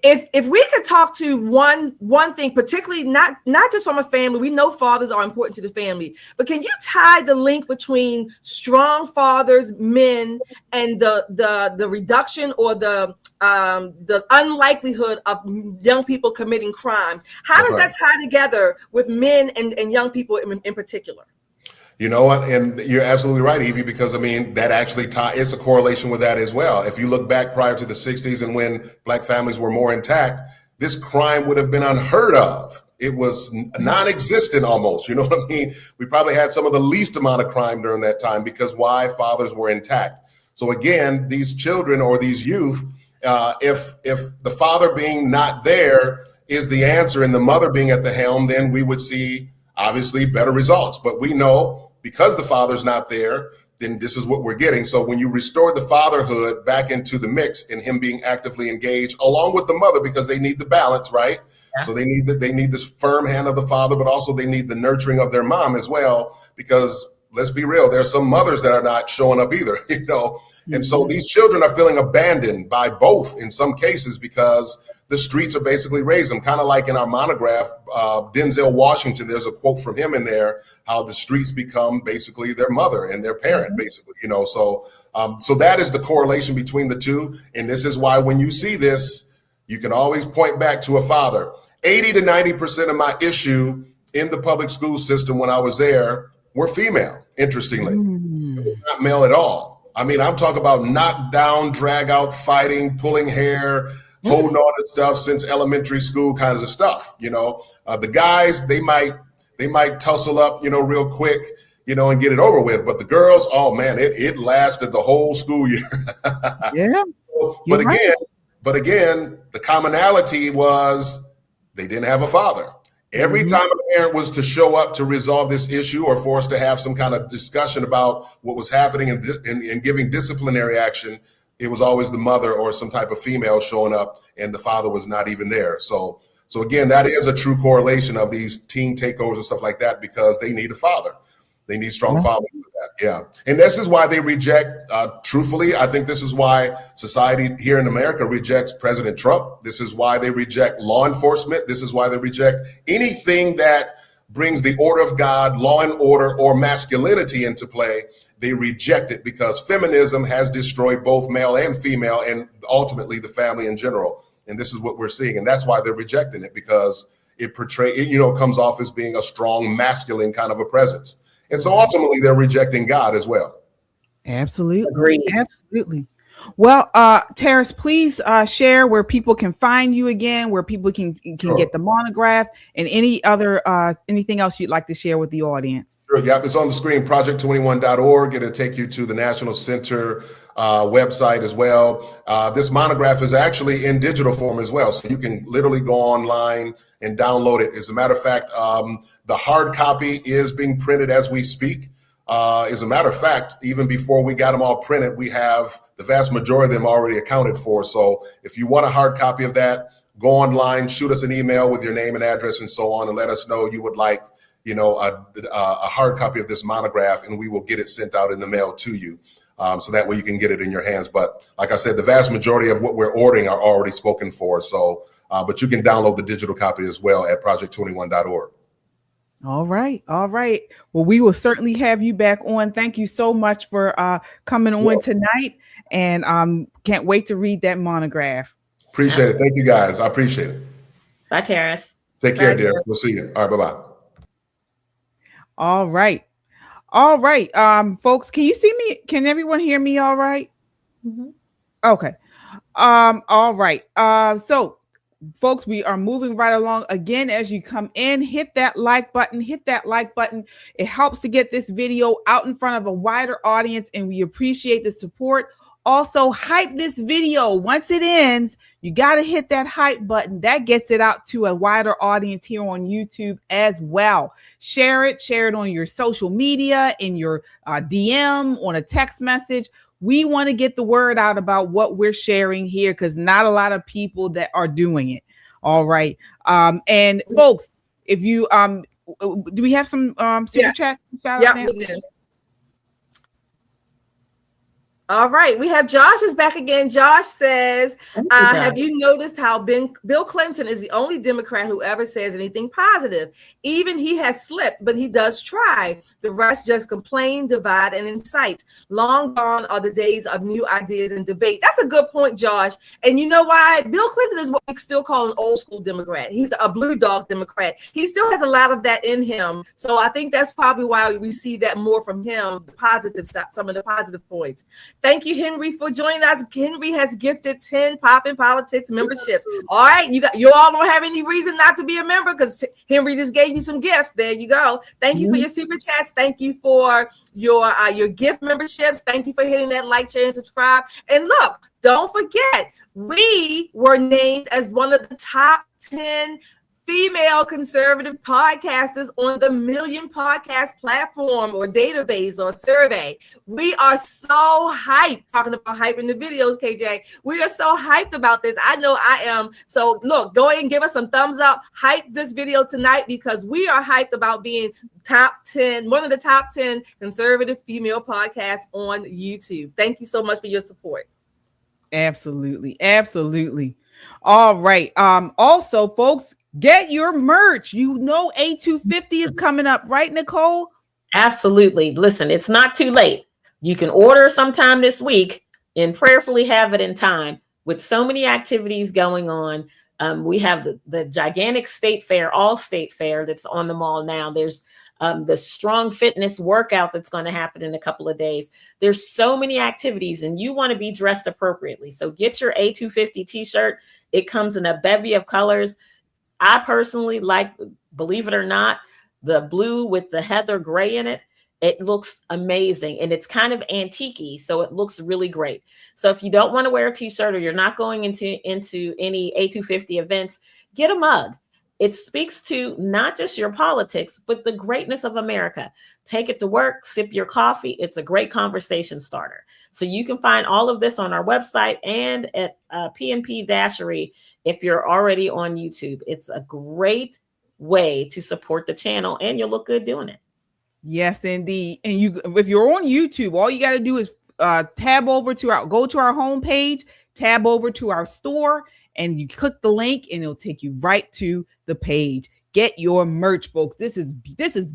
If we could talk to one thing, particularly not just from a family, we know fathers are important to the family, but can you tie the link between strong fathers, men, and the reduction or the unlikelihood of young people committing crimes? How does that tie together with men and young people in particular? You know what? And you're absolutely right, Evie, because I mean, that actually it's a correlation with that as well. If you look back prior to the 60s and when Black families were more intact, this crime would have been unheard of. It was non-existent almost, you know what I mean? We probably had some of the least amount of crime during that time because why? Fathers were intact. So again, these children or these youth, if the father being not there is the answer and the mother being at the helm, then we would see obviously better results. But we know because the father's not there, then this is what we're getting. So when you restore the fatherhood back into the mix and him being actively engaged along with the mother, because they need the balance, right? Yeah. So they need this firm hand of the father, but also they need the nurturing of their mom as well, because let's be real, there's some mothers that are not showing up either, you know? And so these children are feeling abandoned by both in some cases because the streets are basically raising them. Kind of like in our monograph, Denzel Washington, there's a quote from him in there, how the streets become basically their mother and their parent, basically, you know. So that is the correlation between the two. And this is why when you see this, you can always point back to a father. 80 to 90% of my issue in the public school system when I was there were female, interestingly. It was not male at all. I mean, I'm talking about knockdown, drag out, fighting, pulling hair, holding on to stuff since elementary school kinds of stuff, you know. The guys, they might tussle up, you know, real quick, you know, and get it over with. But the girls, oh man, it lasted the whole school year. Yeah. But again, the commonality was they didn't have a father. Every time a parent was to show up to resolve this issue or for us to have some kind of discussion about what was happening and giving disciplinary action, it was always the mother or some type of female showing up and the father was not even there. So again, that is a true correlation of these teen takeovers and stuff like that because they need a father. They need strong fathers for that. Yeah. And this is why they reject, truthfully, I think this is why society here in America rejects President Trump. This is why they reject law enforcement. This is why they reject anything that brings the order of God, law and order, or masculinity into play. They reject it because feminism has destroyed both male and female and ultimately the family in general. And this is what we're seeing. And that's why they're rejecting it, because it comes off as being a strong masculine kind of a presence. And so ultimately they're rejecting God as well. Absolutely. Agreed. Absolutely. Well, Terrence, please share where people can find you again, where people can get the monograph and any other anything else you'd like to share with the audience. Sure. Yep. It's on the screen, project21.org. It'll take you to the National Center website as well. This monograph is actually in digital form as well. So you can literally go online and download it. As a matter of fact, the hard copy is being printed as we speak. As a matter of fact, even before we got them all printed, we have the vast majority of them already accounted for. So if you want a hard copy of that, go online, shoot us an email with your name and address and so on, and let us know you would like, a hard copy of this monograph, and we will get it sent out in the mail to you. So that way you can get it in your hands. But like I said, the vast majority of what we're ordering are already spoken for. So, but you can download the digital copy as well at project21.org. All right. All right. Well, we will certainly have you back on. Thank you so much for coming on tonight. And can't wait to read that monograph. Appreciate it. Thank you, guys. I appreciate it. Bye, Terrace. Take care, dear. We'll see you. All right. Bye-bye. All right. All right. Folks, can you see me? Can everyone hear me all right? Mm-hmm. Okay. All right. So folks, we are moving right along. Again, as you come in, hit that like button, It helps to get this video out in front of a wider audience, and we appreciate the support. Also, hype this video. Once it ends, you got to hit that hype button. That gets it out to a wider audience here on YouTube as well. Share it on your social media, in your DM, on a text message. We want to get the word out about what we're sharing here, because not a lot of people that are doing it. All right. And folks, if you do we have some super chat? Yeah, we do. All right, we have Josh is back again. Josh says, have you noticed how Bill Clinton is the only Democrat who ever says anything positive? Even he has slipped, but he does try. The rest just complain, divide, and incite. Long gone are the days of new ideas and debate. That's a good point, Josh. And you know why? Bill Clinton is what we still call an old school Democrat. He's a blue dog Democrat. He still has a lot of that in him. So I think that's probably why we see that more from him, the positive side, some of the positive points. Thank you, Henry, for joining us. Henry has gifted 10 Poppin' Politics memberships. All right, you all don't have any reason not to be a member, because Henry just gave you some gifts. There you go. Thank you for your super chats. Thank you for your gift memberships. Thank you for hitting that like, share, and subscribe. And look, don't forget, we were named as one of the top 10 female conservative podcasters on the Million Podcast platform or database or survey. We are so hyped, talking about hyping the videos, KJ. We are so hyped about this. I know I am. So look, go ahead and give us some thumbs up. Hype this video tonight, because we are hyped about being top 10, one of the top 10 conservative female podcasts on YouTube. Thank you so much for your support. Absolutely. Absolutely. All right. Also, folks, get your merch. You know, A250 is coming up, right, Nicole? Absolutely. Listen, it's not too late. You can order sometime this week and prayerfully have it in time. With so many activities going on, we have the gigantic state fair, all state fair that's on the mall now. There's the strong fitness workout that's going to happen in a couple of days. There's so many activities, and you want to be dressed appropriately. So get your A250 t-shirt. It comes in a bevy of colors. I personally like, believe it or not, the blue with the heather gray in it. It looks amazing, and it's kind of antique-y, so it looks really great. So if you don't want to wear a t-shirt, or you're not going into any A250 events, get a mug. It speaks to not just your politics, but the greatness of America. Take it to work, sip your coffee. It's a great conversation starter. So you can find all of this on our website and at PNP Dashery if you're already on YouTube. It's a great way to support the channel, and you'll look good doing it. Yes, indeed. And if you're on YouTube, all you got to do is tab over to go to our homepage, tab over to our store, and you click the link, and it'll take you right to the page. Get your merch, folks. This is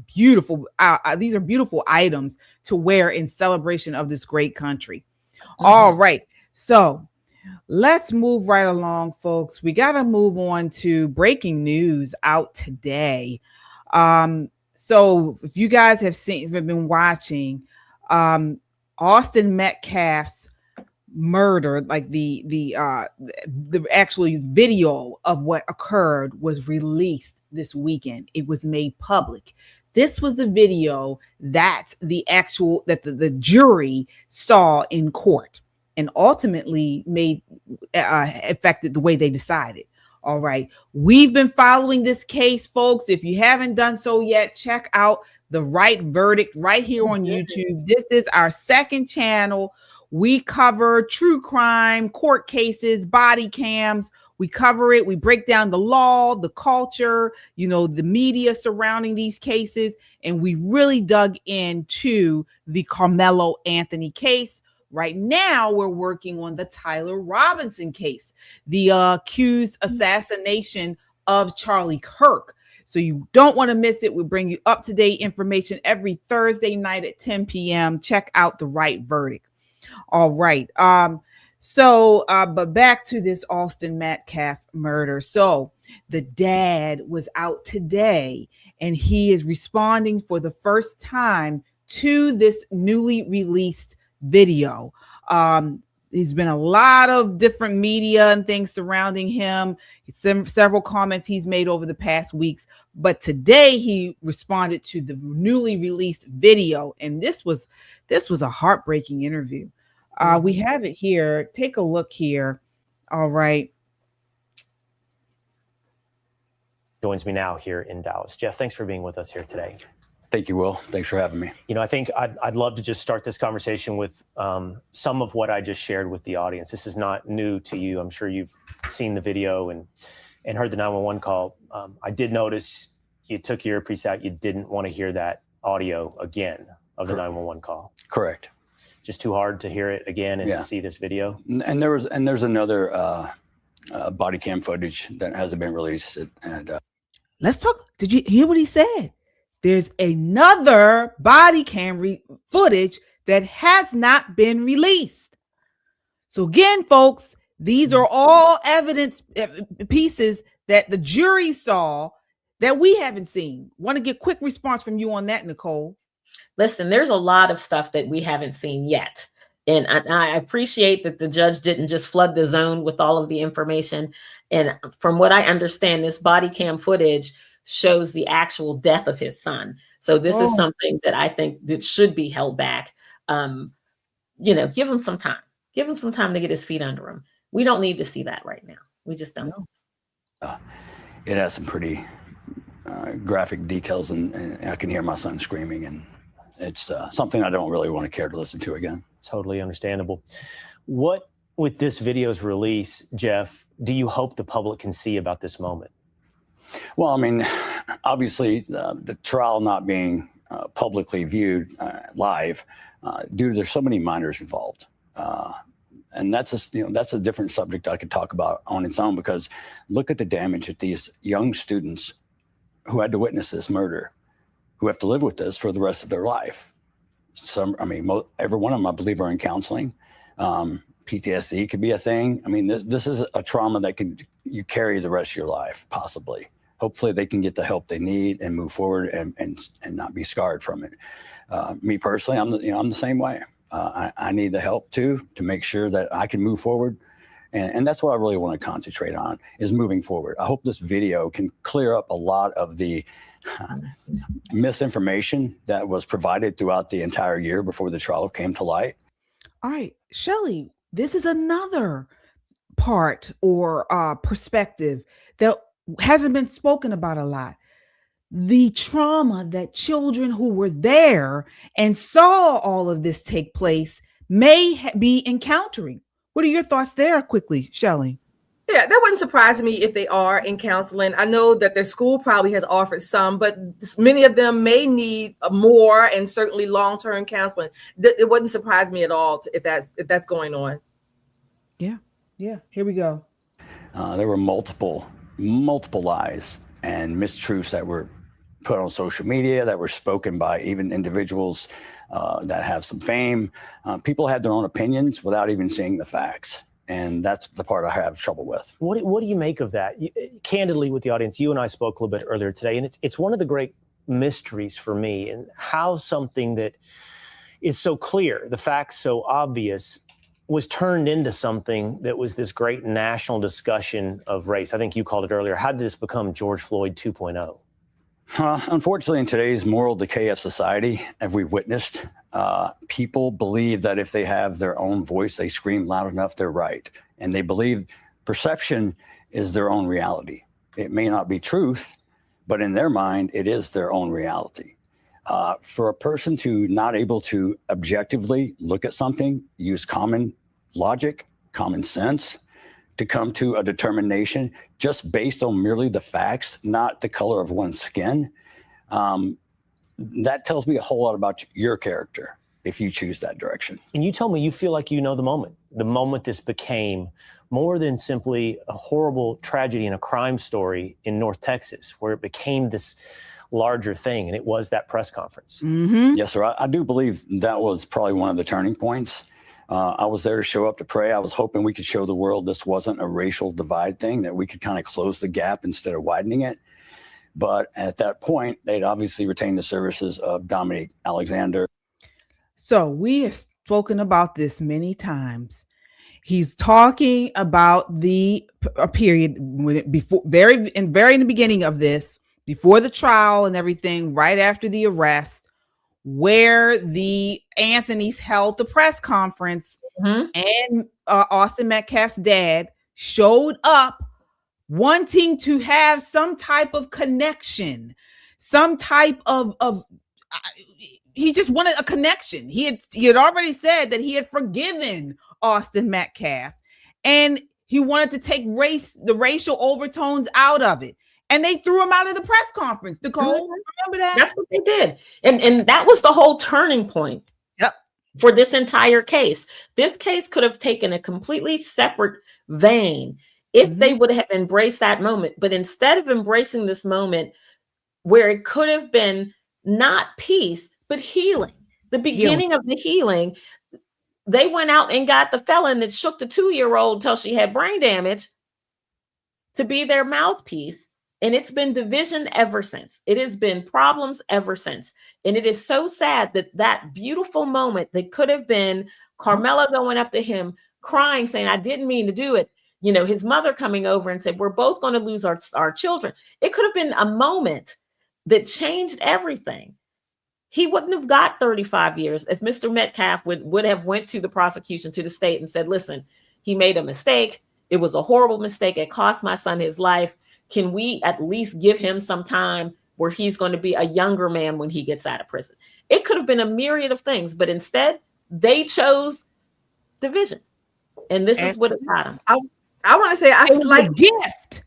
beautiful. These are beautiful items to wear in celebration of this great country. Mm-hmm. All right. So let's move right along, folks. We got to move on to breaking news out today. So if you guys have been watching, Austin Metcalf's murder, like the actual video of what occurred was released this weekend. It was made public. This was the video that the jury saw in court, and ultimately affected the way they decided. All right. We've been following this case, folks. If you haven't done so yet, check out The Right Verdict right here on YouTube. This is our second channel. We cover true crime, court cases, body cams. We cover it. We break down the law, the culture, the media surrounding these cases. And we really dug into the Carmelo Anthony case. Right now, we're working on the Tyler Robinson case, the accused assassination of Charlie Kirk. So you don't want to miss it. We bring you up-to-date information every Thursday night at 10 p.m. Check out The Right Verdict. All right. But back to this Austin Metcalf murder. So the dad was out today, and he is responding for the first time to this newly released video. There's been a lot of different media and things surrounding him. Several comments he's made over the past weeks, but today he responded to the newly released video, and this was a heartbreaking interview. We have it here. Take a look here. All right. Joins me now here in Dallas. Jeff, thanks for being with us here today. Thank you, Will. Thanks for having me. I think I'd love to just start this conversation with some of what I just shared with the audience. This is not new to you. I'm sure you've seen the video and heard the 911 call. I did notice you took your earpiece out. You didn't want to hear that audio again of the 911 call. Correct. Just too hard to hear it again and to see this video. And there's another body cam footage that hasn't been released. Let's talk. Did you hear what he said? There's another body cam footage that has not been released. So again, folks, these are all evidence pieces that the jury saw that we haven't seen. Want to get quick response from you on that, Nicole? Listen, there's a lot of stuff that we haven't seen yet. And I appreciate that the judge didn't just flood the zone with all of the information. And from what I understand, this body cam footage shows the actual death of his son. So this is something that I think that should be held back. Give him some time. Give him some time to get his feet under him. We don't need to see that right now. We just don't. It has some pretty graphic details, and I can hear my son screaming, and it's something I don't really want to care to listen to again. Totally understandable. What, with this video's release, Jeff, do you hope the public can see about this moment? Well, I mean, obviously, the trial not being publicly viewed live, due to there's so many minors involved, and that's a different subject I could talk about on its own, because look at the damage that these young students who had to witness this murder, who have to live with this for the rest of their life. Every one of them, I believe, are in counseling. PTSD could be a thing. I mean, this is a trauma that you carry the rest of your life, possibly. Hopefully they can get the help they need and move forward and not be scarred from it. Me personally, I'm the same way. I need the help too, to make sure that I can move forward. And that's what I really want to concentrate on, is moving forward. I hope this video can clear up a lot of the misinformation that was provided throughout the entire year before the trial came to light. All right, Shelley, this is another part or perspective that hasn't been spoken about a lot. The trauma that children who were there and saw all of this take place may be encountering. What are your thoughts there quickly, Shelley? Yeah, that wouldn't surprise me if they are in counseling. I know that their school probably has offered some, but many of them may need more, and certainly long-term counseling. It wouldn't surprise me at all if that's going on. Yeah. Here we go. There were multiple lies and mistruths that were put on social media, that were spoken by even individuals that have some fame. People had their own opinions without even seeing the facts. And that's the part I have trouble with. What do you make of that? Candidly, with the audience, you and I spoke a little bit earlier today, and it's one of the great mysteries for me, and how something that is so clear, the facts so obvious, was turned into something that was this great national discussion of race. I think you called it earlier. How did this become George Floyd 2.0? Unfortunately, in today's moral decay of society, as we witnessed, people believe that if they have their own voice, they scream loud enough, they're right. And they believe perception is their own reality. It may not be truth, but in their mind, it is their own reality. For a person to not able to objectively look at something, use common logic, common sense, to come to a determination just based on merely the facts, not the color of one's skin, that tells me a whole lot about your character if you choose that direction. And you told me you feel like you know the moment this became more than simply a horrible tragedy and a crime story in North Texas, where it became this larger thing, and it was that press conference. Mm-hmm. Yes, sir. I do believe that was probably one of the turning points. I was there to show up to pray. I was hoping we could show the world this wasn't a racial divide thing, that we could kind of close the gap instead of widening it. But at that point, they'd obviously retained the services of Dominique Alexander. So we have spoken about this many times. He's talking about a period before, very in the beginning of this, before the trial and everything, right after the arrest, where the Anthonys held the press conference, and Austin Metcalf's dad showed up wanting to have some type of connection, some type of he just wanted a connection. He had already said that he had forgiven Austin Metcalf, and he wanted to take the racial overtones out of it. And they threw him out of the press conference. Nicole, remember that? That's what they did. And that was the whole turning point for this entire case. This case could have taken a completely separate vein if they would have embraced that moment. But instead of embracing this moment where it could have been not peace, but healing, the beginning of the healing, they went out and got the felon that shook the 2-year-old till she had brain damage to be their mouthpiece. And it's been division ever since. It has been problems ever since. And it is so sad that that beautiful moment that could have been Carmela going up to him, crying, saying, I didn't mean to do it. You know, his mother coming over and said, we're both going to lose our children. It could have been a moment that changed everything. He wouldn't have got 35 years if Mr. Metcalf would have went to the prosecution, to the state, and said, listen, he made a mistake. It was a horrible mistake. It cost my son his life. Can we at least give him some time where he's going to be a younger man when he gets out of prison? It could have been a myriad of things, but instead they chose division. And this is what it got him. I want to say it was a gift.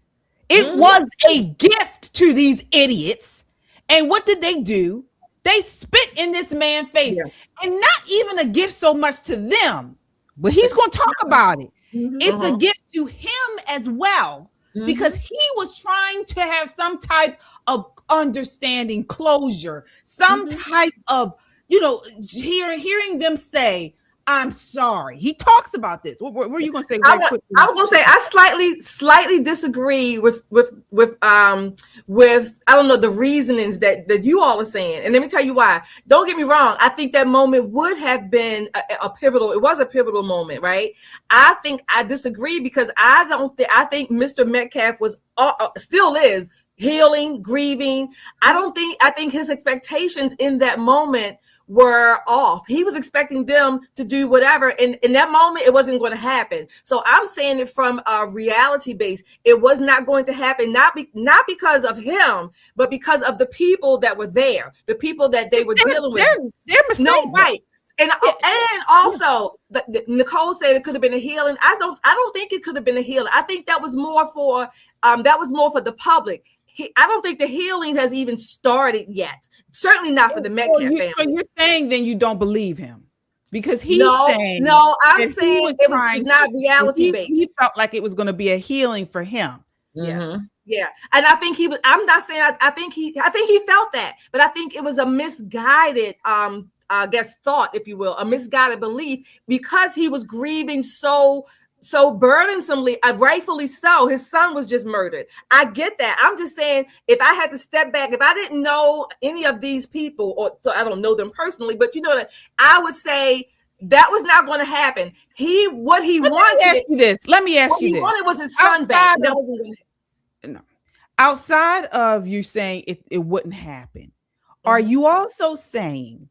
It was a gift to these idiots. And what did they do? They spit in this man's face. And not even a gift so much to them, but he's going to talk about it. It's a gift to him as well. Because he was trying to have some type of understanding, closure, some type of, hearing them say, I'm sorry. He talks about this. What were you going to say? I was going to say I slightly disagree with I don't know, the reasonings that you all are saying, and let me tell you why. Don't get me wrong. I think that moment would have been a pivotal. It was a pivotal moment, right? I disagree because I think Mr. Metcalf was still is healing, grieving. I think his expectations in that moment were off. He was expecting them to do whatever. And in that moment, it wasn't going to happen. So I'm saying it from a reality base. It was not going to happen, not because of him, but because of the people that were there, the people that they were dealing with. They're mistaken. No, right. And also, Nicole said it could have been a healing. I don't think it could have been a healing. I think that was more for the public. I don't think the healing has even started yet. Certainly not for the Metcalf family. So you're saying then you don't believe him because he's saying I'm saying it was not reality based. He felt like it was going to be a healing for him. Yeah. Yeah. And I think he was. I'm not saying. I think he felt that, but I think it was a misguided I guess thought, if you will, a misguided belief, because he was grieving so burdensomely, rightfully so. His son was just murdered. I get that. I'm just saying, if I had to step back, if I didn't know any of these people, or so I don't know them personally, but I would say that was not going to happen. Let me ask you this. What he wanted was his son back. That wasn't going to happen. No. Outside of you saying it wouldn't happen, are you also saying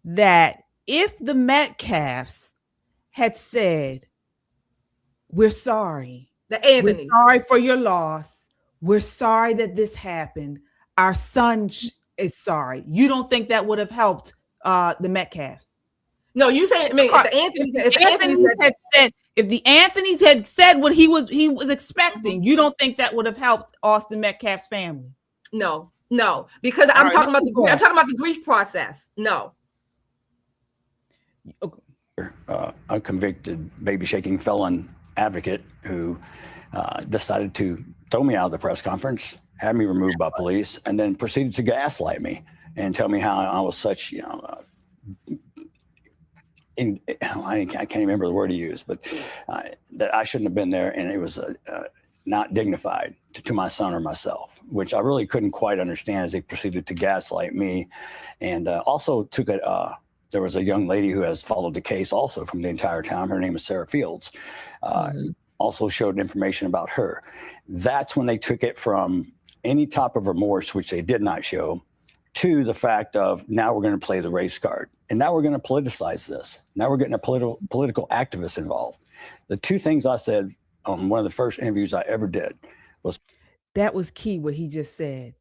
that if the Metcalfs had said, we're sorry, the Anthonys, we're sorry for your loss, we're sorry that this happened, our son sorry. You don't think that would have helped the Metcalfs? No, you saying, I mean, if the Anthonys had said what he was expecting, you don't think that would have helped Austin Metcalf's family? No, because I'm talking about the grief process. No. Okay. A convicted baby shaking felon advocate who decided to throw me out of the press conference, had me removed by police, and then proceeded to gaslight me and tell me how I was such, I can't remember the word he used, but that I shouldn't have been there, and it was not dignified to my son or myself, which I really couldn't quite understand as they proceeded to gaslight me, and also took it. There was a young lady who has followed the case also from the entire time. Her name is Sarah Fields. Also showed information about her. That's when they took it from any type of remorse, which they did not show, to the fact of now we're going to play the race card. And now we're going to politicize this. Now we're getting a political activist involved. The two things I said on one of the first interviews I ever did was... That was key, what he just said.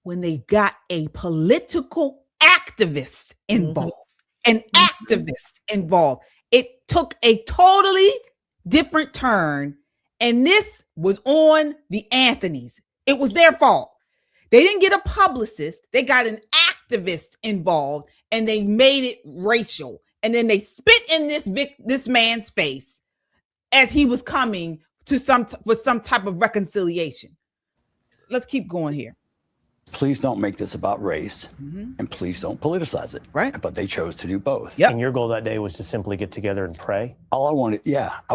When they got a political activist involved, an activist involved, it took a totally different turn. And this was on the Anthonys. It was their fault. They didn't get a publicist. They got an activist involved, and they made it racial. And then they spit in this man's face as he was coming to some type of reconciliation. Let's keep going here. Please don't make this about race, and please don't politicize it. Right. But they chose to do both. And your goal that day was to simply get together and pray? All I wanted, I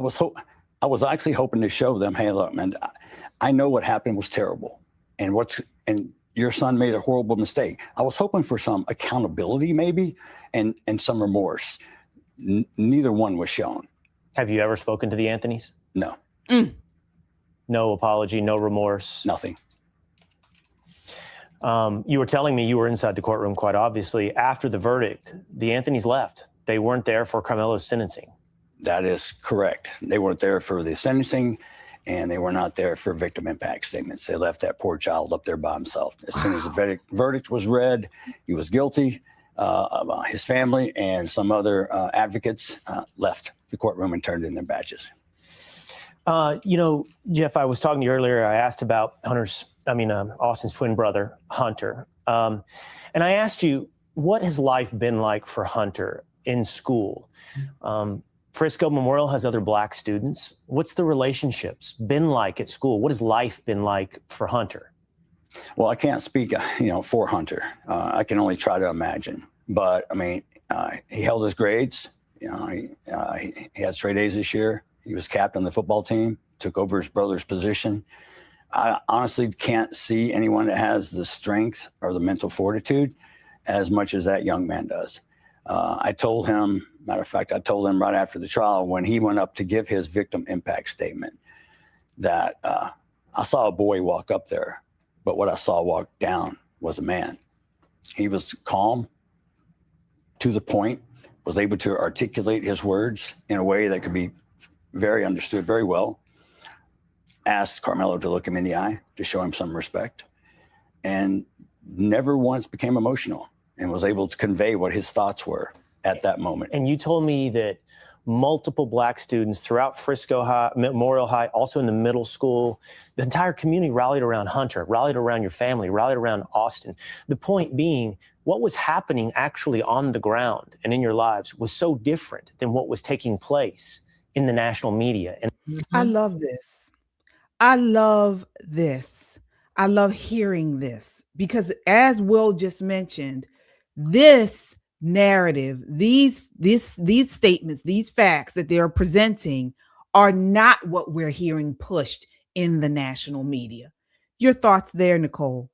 was actually hoping to show them, hey, look, man, I know what happened was terrible. And your son made a horrible mistake. I was hoping for some accountability maybe, and some remorse. Neither one was shown. Have you ever spoken to the Anthonys? No. No apology, no remorse? Nothing. You were telling me you were inside the courtroom, quite obviously. After the verdict, the Anthonys left. They weren't there for Carmelo's sentencing. That is correct. They weren't there for the sentencing, and they were not there for victim impact statements. They left that poor child up there by himself. As soon as the verdict was read, he was guilty. His family and some other advocates left the courtroom and turned in their badges. Jeff, I was talking to you earlier. I asked about Austin's twin brother, Hunter. And I asked you, what has life been like for Hunter in school? Frisco Memorial has other Black students. What's the relationships been like at school? What has life been like for Hunter? Well, I can't speak, for Hunter. I can only try to imagine. But he held his grades. He had straight A's this year. He was captain of the football team, took over his brother's position. I honestly can't see anyone that has the strength or the mental fortitude as much as that young man does. I told him right after the trial, when he went up to give his victim impact statement, that I saw a boy walk up there, but what I saw walk down was a man. He was calm, to the point, was able to articulate his words in a way that could be very understood very well. Asked Carmelo to look him in the eye, to show him some respect, and never once became emotional, and was able to convey what his thoughts were at that moment. And you told me that multiple Black students throughout Frisco High, Memorial High, also in the middle school, the entire community rallied around Hunter, rallied around your family, rallied around Austin. The point being, what was happening actually on the ground and in your lives was so different than what was taking place in the national media. And I love this. I love this. I love hearing this, because as Will just mentioned, this narrative, these statements, these facts that they're presenting are not what we're hearing pushed in the national media. Your thoughts there, Nicole?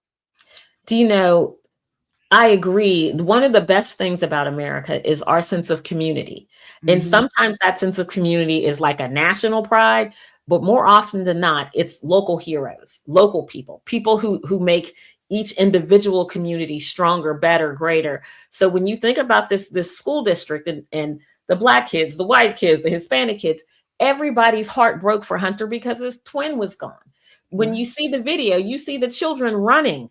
I agree. One of the best things about America is our sense of community. And sometimes that sense of community is like a national pride, but more often than not, it's local heroes, local people who make each individual community stronger, better, greater. So when you think about this school district and the Black kids, the white kids, the Hispanic kids, everybody's heart broke for Hunter because his twin was gone. When you see the video, you see the children running.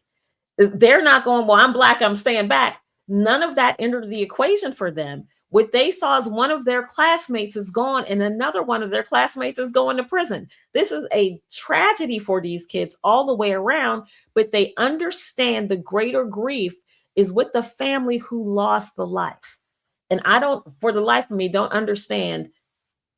They're not going, well, I'm Black, I'm staying back. None of that entered the equation for them. What they saw is one of their classmates is gone and another one of their classmates is going to prison. This is a tragedy for these kids all the way around, but they understand the greater grief is with the family who lost the life. And I don't, for the life of me, don't understand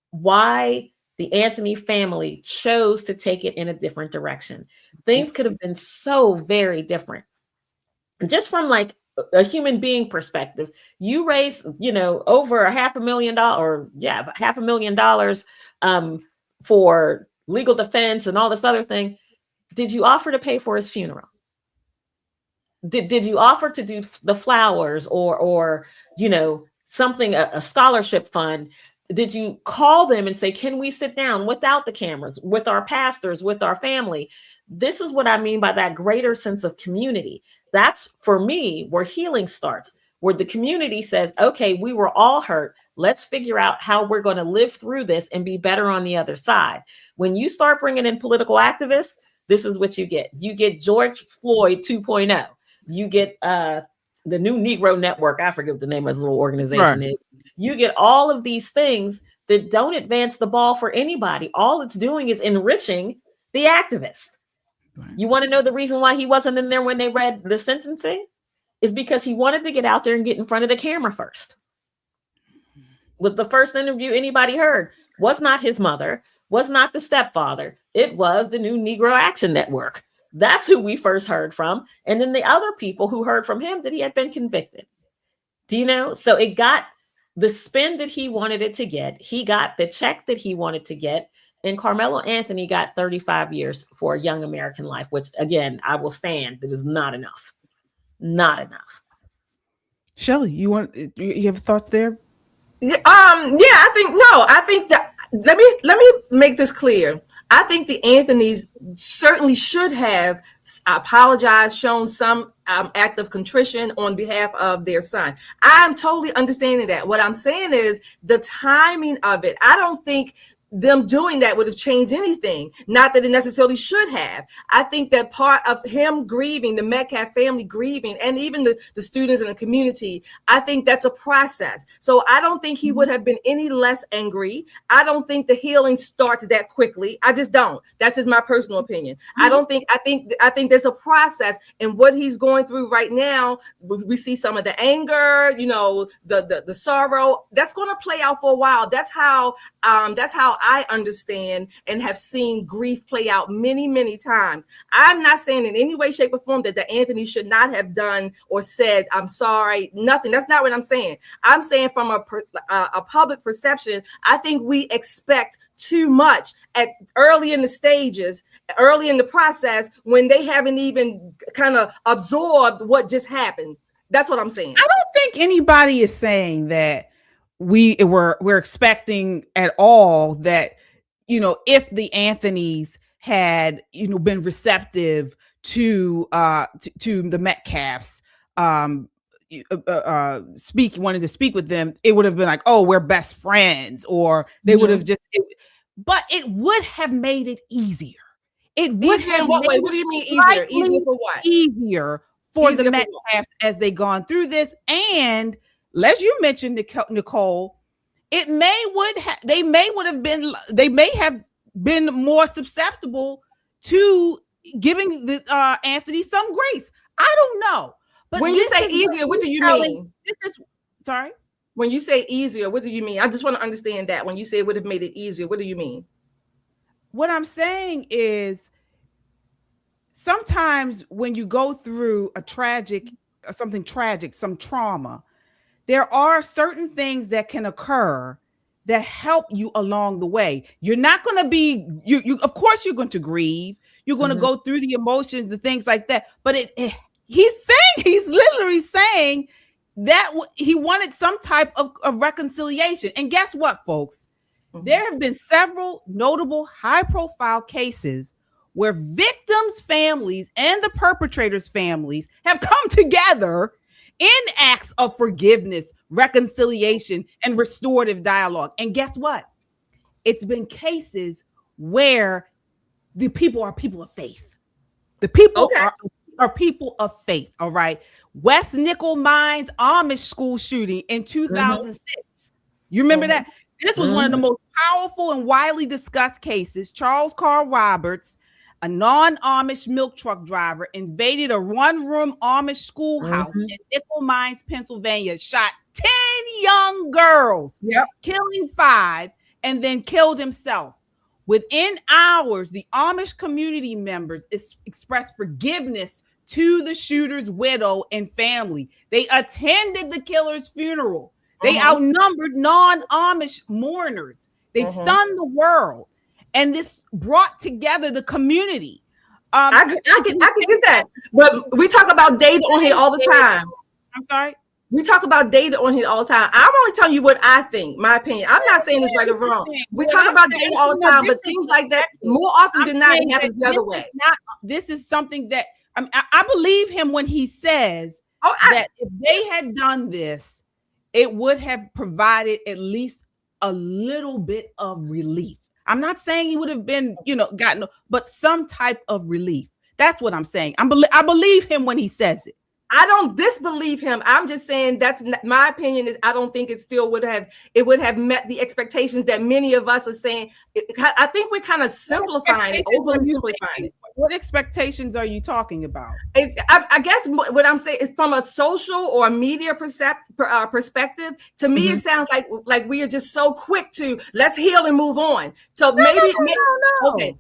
why the Anthony family chose to take it in a different direction. Things could have been so very different. Just from like a human being perspective, you raise, over $500,000 for legal defense and all this other thing. Did you offer to pay for his funeral? Did you offer to do the flowers or something, a scholarship fund? Did you call them and say, can we sit down without the cameras, with our pastors, with our family? This is what I mean by that greater sense of community. That's, for me, where healing starts, where the community says, okay, we were all hurt. Let's figure out how we're going to live through this and be better on the other side. When you start bringing in political activists, this is what you get. You get George Floyd 2.0. You get the new Negro Network. I forget what the name of this little organization is. You get all of these things that don't advance the ball for anybody. All it's doing is enriching the activist. You want to know the reason why he wasn't in there when they read the sentencing? Is because he wanted to get out there and get in front of the camera first. Was the first interview anybody heard was not his mother, was not the stepfather. It was the new Negro Action Network. That's who we first heard from. And then the other people who heard from him that he had been convicted. Do you know? So it got the spin that he wanted it to get. He got the check that he wanted to get. And Carmelo Anthony got 35 years for a young American life, which, again, I will stand. It is not enough. Not enough. Shelley, you have thoughts there? I think that let me make this clear. I think the Anthonys certainly should have apologized, shown some act of contrition on behalf of their son. I'm totally understanding that. What I'm saying is the timing of it. I don't think them doing that would have changed anything. Not that it necessarily should have. I think that part of him grieving, the Metcalf family grieving, and even the students in the community, I think that's a process. So I don't think he would have been any less angry. I don't think the healing starts that quickly. I just don't. That's just my personal opinion. I think there's a process, and what he's going through right now, we see some of the anger, the sorrow. That's going to play out for a while. That's how I understand and have seen grief play out many, many times. I'm not saying in any way, shape, or form that the Anthony should not have done or said, I'm sorry, nothing. That's not what I'm saying. I'm saying from a public perception, I think we expect too much early in the stages, early in the process, when they haven't even kind of absorbed what just happened. That's what I'm saying. I don't think anybody is saying that we're expecting at all that, if the Anthonys had, been receptive to the Metcalfs, wanted to speak with them, it would have been like, oh, we're best friends, or they would have but it would have made it easier. It would have what way? What do you mean easier? Easier for what? Easier for the Metcalfs as they gone through this. And as you mentioned, Nicole, they may have been more susceptible to giving the Anthony some grace. I don't know. But when you say easier, what do you mean? Sorry? When you say easier, what do you mean? I just want to understand that. When you say it would have made it easier, what do you mean? What I'm saying is sometimes when you go through something tragic, some trauma, there are certain things that can occur that help you along the way. You're not going to be, of course you're going to grieve. You're going to go through the emotions, the things like that. But he's literally saying that he wanted some type of reconciliation. And guess what, folks? There have been several notable high-profile cases where victims' families and the perpetrators' families have come together in acts of forgiveness, reconciliation, and restorative dialogue. And guess what? It's been cases where the people are people of faith. The people are of are people of faith, all right? West Nickel Mines Amish school shooting in 2006. You remember that? This was one of the most powerful and widely discussed cases. Charles Carl Roberts, a non-Amish milk truck driver, invaded a one-room Amish schoolhouse in Nickel Mines, Pennsylvania, shot 10 young girls, killing 5, and then killed himself. Within hours, the Amish community members expressed forgiveness to the shooter's widow and family. They attended the killer's funeral. They outnumbered non-Amish mourners. They stunned the world. And this brought together the community. I can get that. But we talk about data on here all the time. I'm sorry? We talk about data on here all the time. I'm only telling you what I think, my opinion. I'm not saying it's right or wrong. We talk about data all the time, but things like that more often than not happens the other way. This is something that I believe him when he says that if they had done this, it would have provided at least a little bit of relief. I'm not saying he would have been, gotten, but some type of relief. That's what I'm saying. I believe him when he says it. I don't disbelieve him. I'm just saying that's my opinion. Is I don't think it would have met the expectations that many of us are saying. I think we're kind of simplifying it, overly simplifying it. What expectations are you talking about? I guess what I'm saying is from a social or a media perspective. To me, it sounds like we are just so quick to let's heal and move on. So maybe. Okay.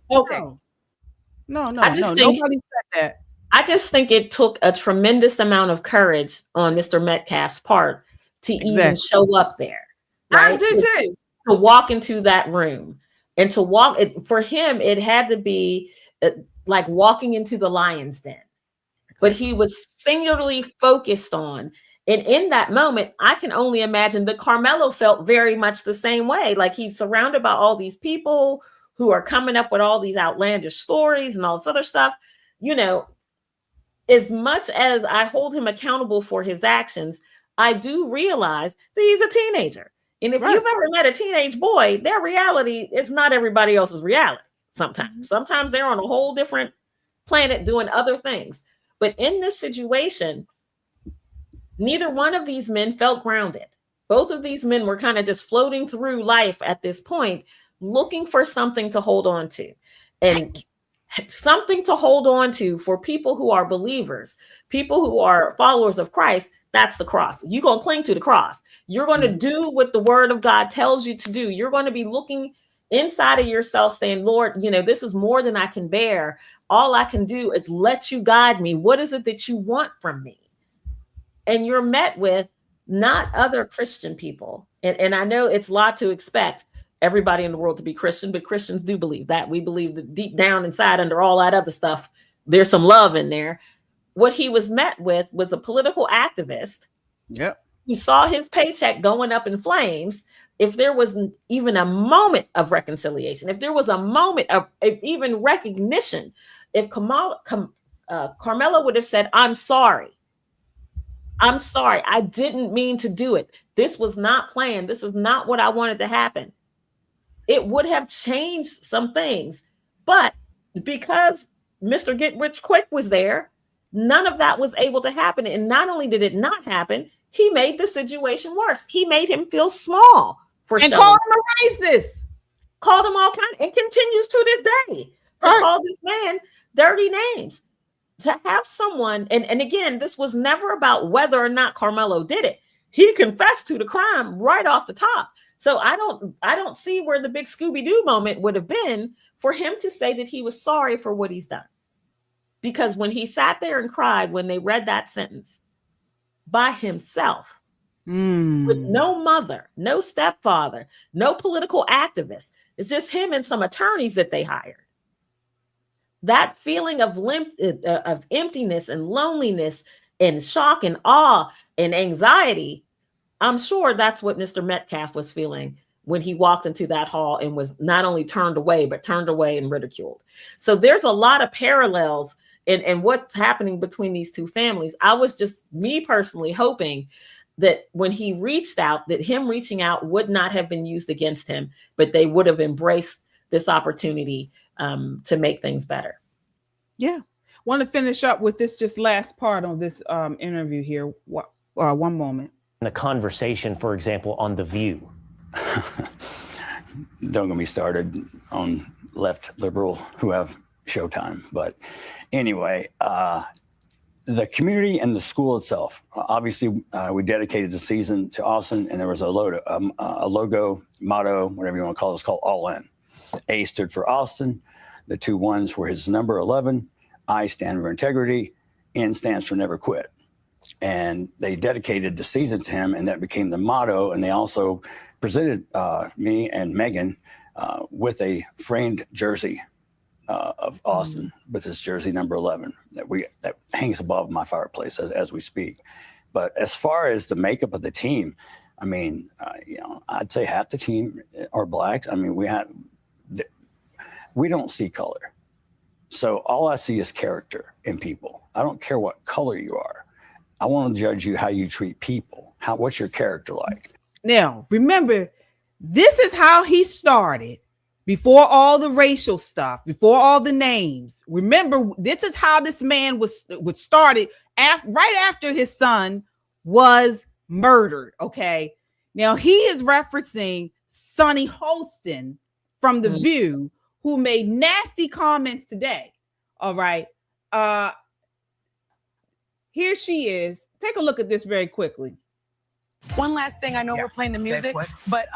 No. Nobody said that. I just think it took a tremendous amount of courage on Mr. Metcalf's part to even show up there. Right? I do too. To walk into that room and to walk it for him, it had to be like walking into the lion's den. But he was singularly focused on, and in that moment, I can only imagine that Carmelo felt very much the same way. Like he's surrounded by all these people who are coming up with all these outlandish stories and all this other stuff, as much as I hold him accountable for his actions, I do realize that he's a teenager. And if you've ever met a teenage boy, their reality is not everybody else's reality. Sometimes they're on a whole different planet doing other things. But in this situation, neither one of these men felt grounded. Both of these men were kind of just floating through life at this point, looking for something to hold on to. And something to hold on to for people who are believers, people who are followers of Christ, that's the cross. You're going to cling to the cross. You're going to do what the word of God tells you to do. You're going to be looking inside of yourself saying, Lord, this is more than I can bear. All I can do is let you guide me. What is it that you want from me? And you're met with not other Christian people. And I know it's a lot to expect everybody in the world to be Christian, but Christians do believe that. We believe that deep down inside, under all that other stuff, there's some love in there. What he was met with was a political activist. Who saw his paycheck going up in flames. If there was even a moment of reconciliation, if there was a moment of even recognition, if Carmelo would have said, I'm sorry. I didn't mean to do it. This was not planned. This is not what I wanted to happen. It would have changed some things. But because Mr. Get Rich Quick was there, none of that was able to happen. And not only did it not happen, he made the situation worse. He made him feel small and called him a racist. Called him all kinds, and continues to this day to call this man dirty names. To have someone, and again, this was never about whether or not Carmelo did it. He confessed to the crime right off the top. So I don't see where the big Scooby-Doo moment would have been for him to say that he was sorry for what he's done. Because when he sat there and cried when they read that sentence by himself, with no mother, no stepfather, no political activist, it's just him and some attorneys that they hired. That feeling of emptiness and loneliness and shock and awe and anxiety, I'm sure that's what Mr. Metcalf was feeling when he walked into that hall and was not only turned away, but turned away and ridiculed. So there's a lot of parallels in what's happening between these two families. I was just, me personally, hoping that when he reached out, that him reaching out would not have been used against him, but they would have embraced this opportunity to make things better. Yeah. Want to finish up with this just last part on this interview here. One moment. The conversation, for example, on The View. Don't get me started on left liberal who have Showtime. But anyway, the community and the school itself, obviously we dedicated the season to Austin, and there was a logo, motto, whatever you want to call it, it's called All In. A stood for Austin. The two ones were his number 11. I stand for integrity. N stands for never quit. And they dedicated the season to him, and that became the motto. And they also presented me and Megan with a framed jersey of Austin with his jersey number 11 that hangs above my fireplace as we speak. But as far as the makeup of the team, I mean, I'd say half the team are blacks. I mean, we don't see color. So all I see is character in people. I don't care what color you are. I want to judge you how you treat people. What's your character like? Now, remember, this is how he started before all the racial stuff, before all the names. Remember, this is how this man was started right after his son was murdered. Okay. Now he is referencing Sonny Holston from The View, who made nasty comments today. All right. Here she is. Take a look at this very quickly. One last thing, I know we're playing the music, but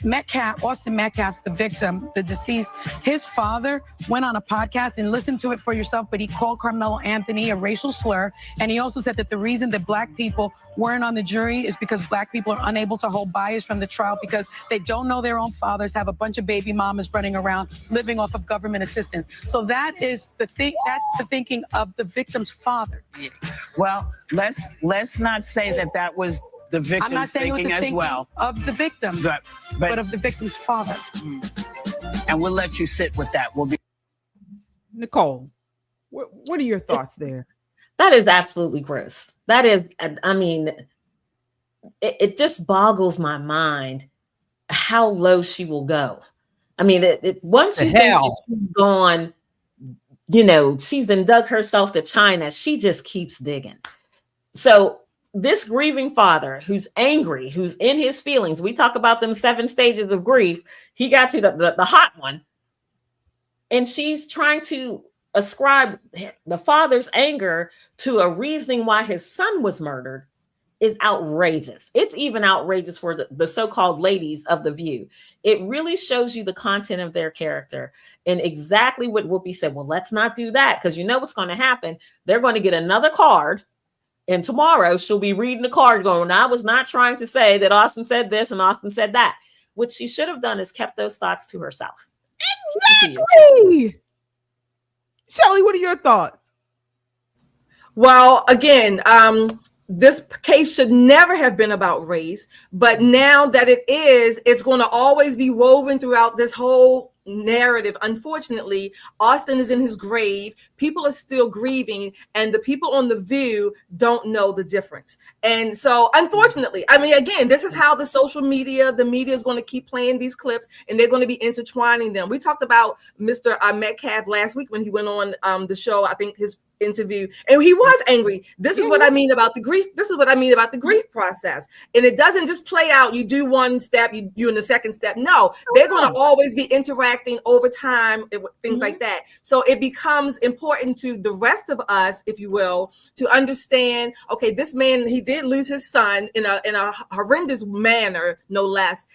Metcalf, Austin Metcalf's the victim, the deceased. His father went on a podcast and listen to it for yourself, but he called Carmelo Anthony a racial slur. And he also said that the reason that black people weren't on the jury is because black people are unable to hold bias from the trial because they don't know their own fathers, have a bunch of baby mamas running around living off of government assistance. So that is the thing. That's the thinking of the victim's father. Well, let's not say that was the victim's I'm not saying it was the thinking as thinking well. Of the victim, but of the victim's father. And we'll let you sit with that. We'll be. Nicole, what are your thoughts there? That is absolutely gross. That is, I mean, it just boggles my mind how low she will go. I mean, once you think that she's gone, she's dug herself to China, she just keeps digging. So this grieving father who's angry, who's in his feelings, we talk about them 7 stages of grief. He got to the hot one. And she's trying to ascribe the father's anger to a reasoning why his son was murdered is outrageous. It's even outrageous for the so-called ladies of The View. It really shows you the content of their character and exactly what Whoopi said. Well, let's not do that because you know what's going to happen. They're going to get another card. And tomorrow she'll be reading the card going, I was not trying to say that Austin said this and Austin said that. What she should have done is kept those thoughts to herself. Exactly. Shelly, what are your thoughts? Well, again, this case should never have been about race, but now that it is, it's going to always be woven throughout this whole narrative. Unfortunately, Austin is in his grave. People are still grieving, and the people on The View don't know the difference. And so, unfortunately, I mean, again, this is how the media is going to keep playing these clips, and they're going to be intertwining them. We talked about Mr. Metcalf last week when he went on the show, I think his interview, and he was angry. This is what I mean about the grief. This is what I mean about the grief process. And it doesn't just play out. You do one step, you in the second step. No, they're going to always be interacting over time, things like that. So it becomes important to the rest of us, if you will, to understand, okay, this man, he did lose his son in a horrendous manner, no less.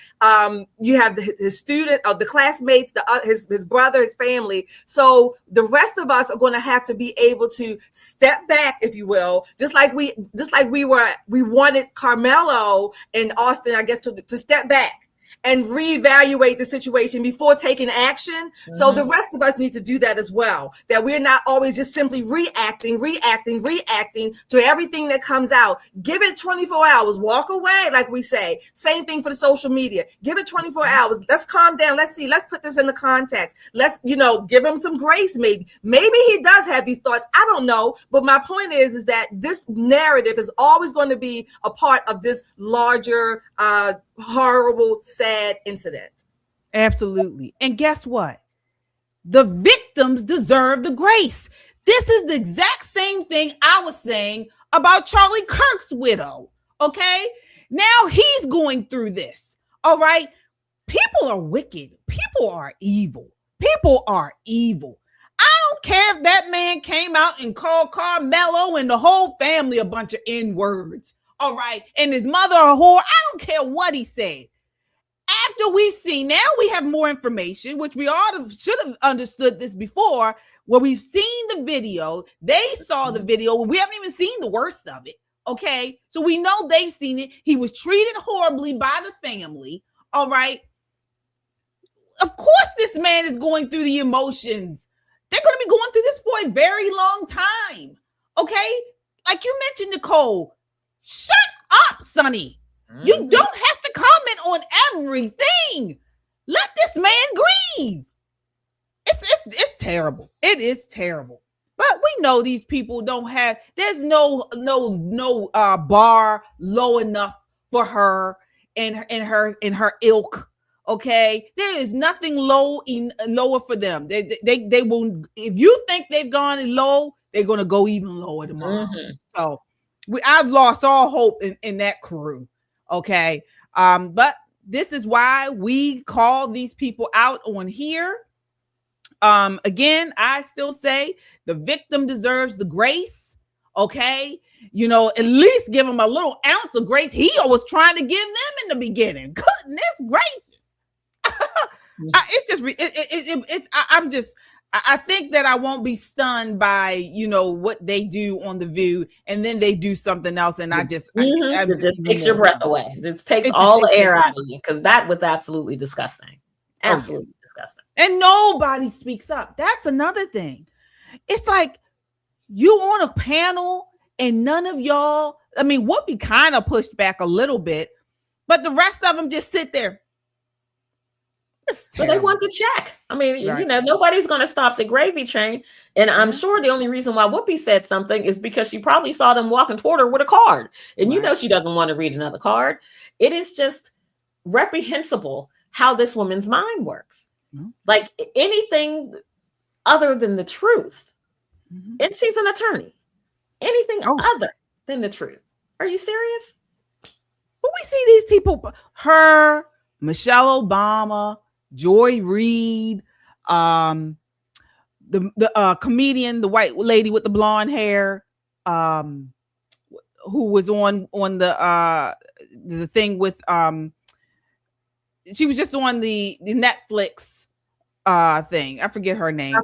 You have his student, the classmates, his brother, his family. So the rest of us are going to have to be able to step back, if you will, just like we wanted Carmelo and Austin, I guess, to step back and reevaluate the situation before taking action. So the rest of us need to do that as well, that we're not always just simply reacting to everything that comes out. Give it 24 hours, walk away, like we say. Same thing for the social media. Give it 24 hours. Let's calm down. Let's see. Let's put this in the context. Let's, give him some grace. Maybe he does have these thoughts. I don't know. But my point is that this narrative is always going to be a part of this larger, horrible, sad incident. Absolutely. And guess what? The victims deserve the grace. This is the exact same thing I was saying about Charlie Kirk's widow. Okay. Now he's going through this. All right. People are wicked. People are evil. People are evil. I don't care if that man came out and called Carmelo and the whole family a bunch of N-words. All right. And his mother a whore. I don't care what he said. After we see, now we have more information, which we all should have understood this before, where we've seen the video. They saw the video. We haven't even seen the worst of it. Okay. So we know they've seen it. He was treated horribly by the family. All right. Of course, this man is going through the emotions. They're going to be going through this for a very long time. Okay. Like you mentioned, Nicole, shut up, Sonny. You don't have to comment on everything. Let this man grieve. It's terrible. It is terrible. But we know these people don't have. There's no bar low enough for her and her ilk. Okay, there is nothing lower for them. They will. If you think they've gone low, they're gonna go even lower tomorrow. So I've lost all hope in that crew. Okay. But this is why we call these people out on here. Again, I still say the victim deserves the grace. Okay. You know, at least give them a little ounce of grace. He was trying to give them in the beginning. Goodness gracious. I think that I won't be stunned by, you know, what they do on The View and then they do something else. And it just takes your breath away. It just takes all the air out of you, because that was absolutely disgusting. Absolutely disgusting. And nobody speaks up. That's another thing. It's like you on a panel and none of y'all, I mean, Whoopi kind of pushed back a little bit, but the rest of them just sit there. So they want the check. I mean, you know, nobody's going to stop the gravy train. And I'm sure the only reason why Whoopi said something is because she probably saw them walking toward her with a card. And you know she doesn't want to read another card. It is just reprehensible how this woman's mind works. Like anything other than the truth. And she's an attorney. Anything other than the truth. Are you serious? But we see these people, her, Michelle Obama, Joy Reid, the comedian, the white lady with the blonde hair, who was on the thing with she was just on the Netflix thing. I forget her name.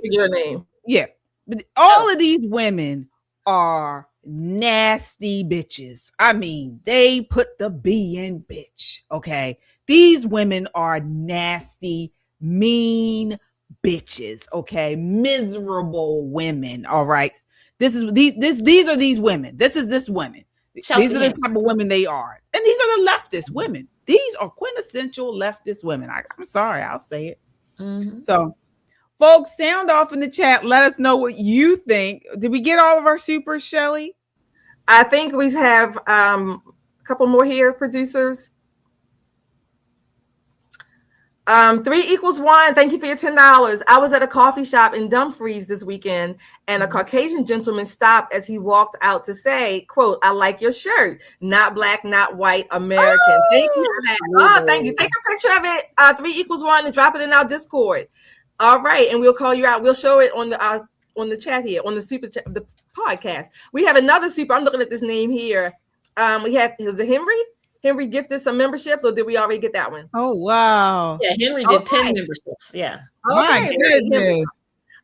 Yeah. But all of these women are nasty bitches. I mean, they put the B in bitch. Okay. These women are nasty, mean bitches. Okay. Miserable women. All right. These are these women. This women. Chelsea, these are the type of women they are. And these are the leftist women. These are quintessential leftist women. I'm sorry, I'll say it. So, folks, sound off in the chat. Let us know what you think. Did we get all of our supers, Shelly? I think we have a couple more here, producers. 3=1. Thank you for your $10. I was at a coffee shop in Dumfries this weekend, and a Caucasian gentleman stopped as he walked out to say, quote, "I like your shirt. Not black, not white, American." Thank you for that. Oh, thank you. Take a picture of it. 3=1 and drop it in our Discord. All right, and we'll call you out. We'll show it on the chat here, on the super chat, the podcast. We have another super. I'm looking at this name here. We have, is it Henry? Henry gifted some memberships, or did we already get that one? Oh, wow. Yeah, Henry did 10 memberships. Yeah. Okay. Goodness.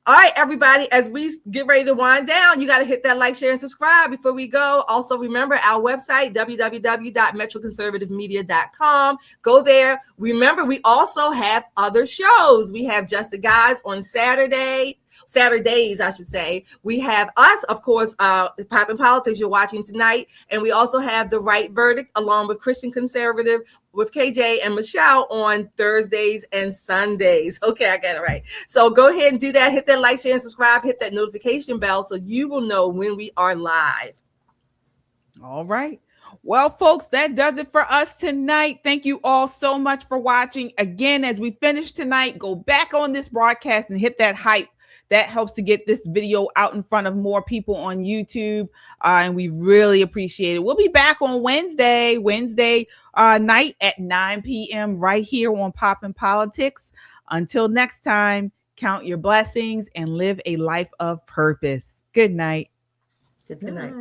All right, everybody, as we get ready to wind down, you got to hit that like, share, and subscribe before we go. Also, remember our website, www.metroconservativemedia.com. Go there. Remember, we also have other shows. We have Just the Guys on Saturdays, I should say. We have us, of course, Poppin' Politics you're watching tonight. And we also have The Right Verdict, along with Christian Conservative, with KJ and Michelle on Thursdays and Sundays. Okay, I got it right. So go ahead and do that. Hit that like, share, and subscribe. Hit that notification bell so you will know when we are live. All right. Well, folks, that does it for us tonight. Thank you all so much for watching. Again, as we finish tonight, go back on this broadcast and hit that hype That helps to get this video out in front of more people on YouTube. And we really appreciate it. We'll be back on Wednesday night at 9 p.m. right here on Poppin' Politics. Until next time, count your blessings and live a life of purpose. Good night. Good night.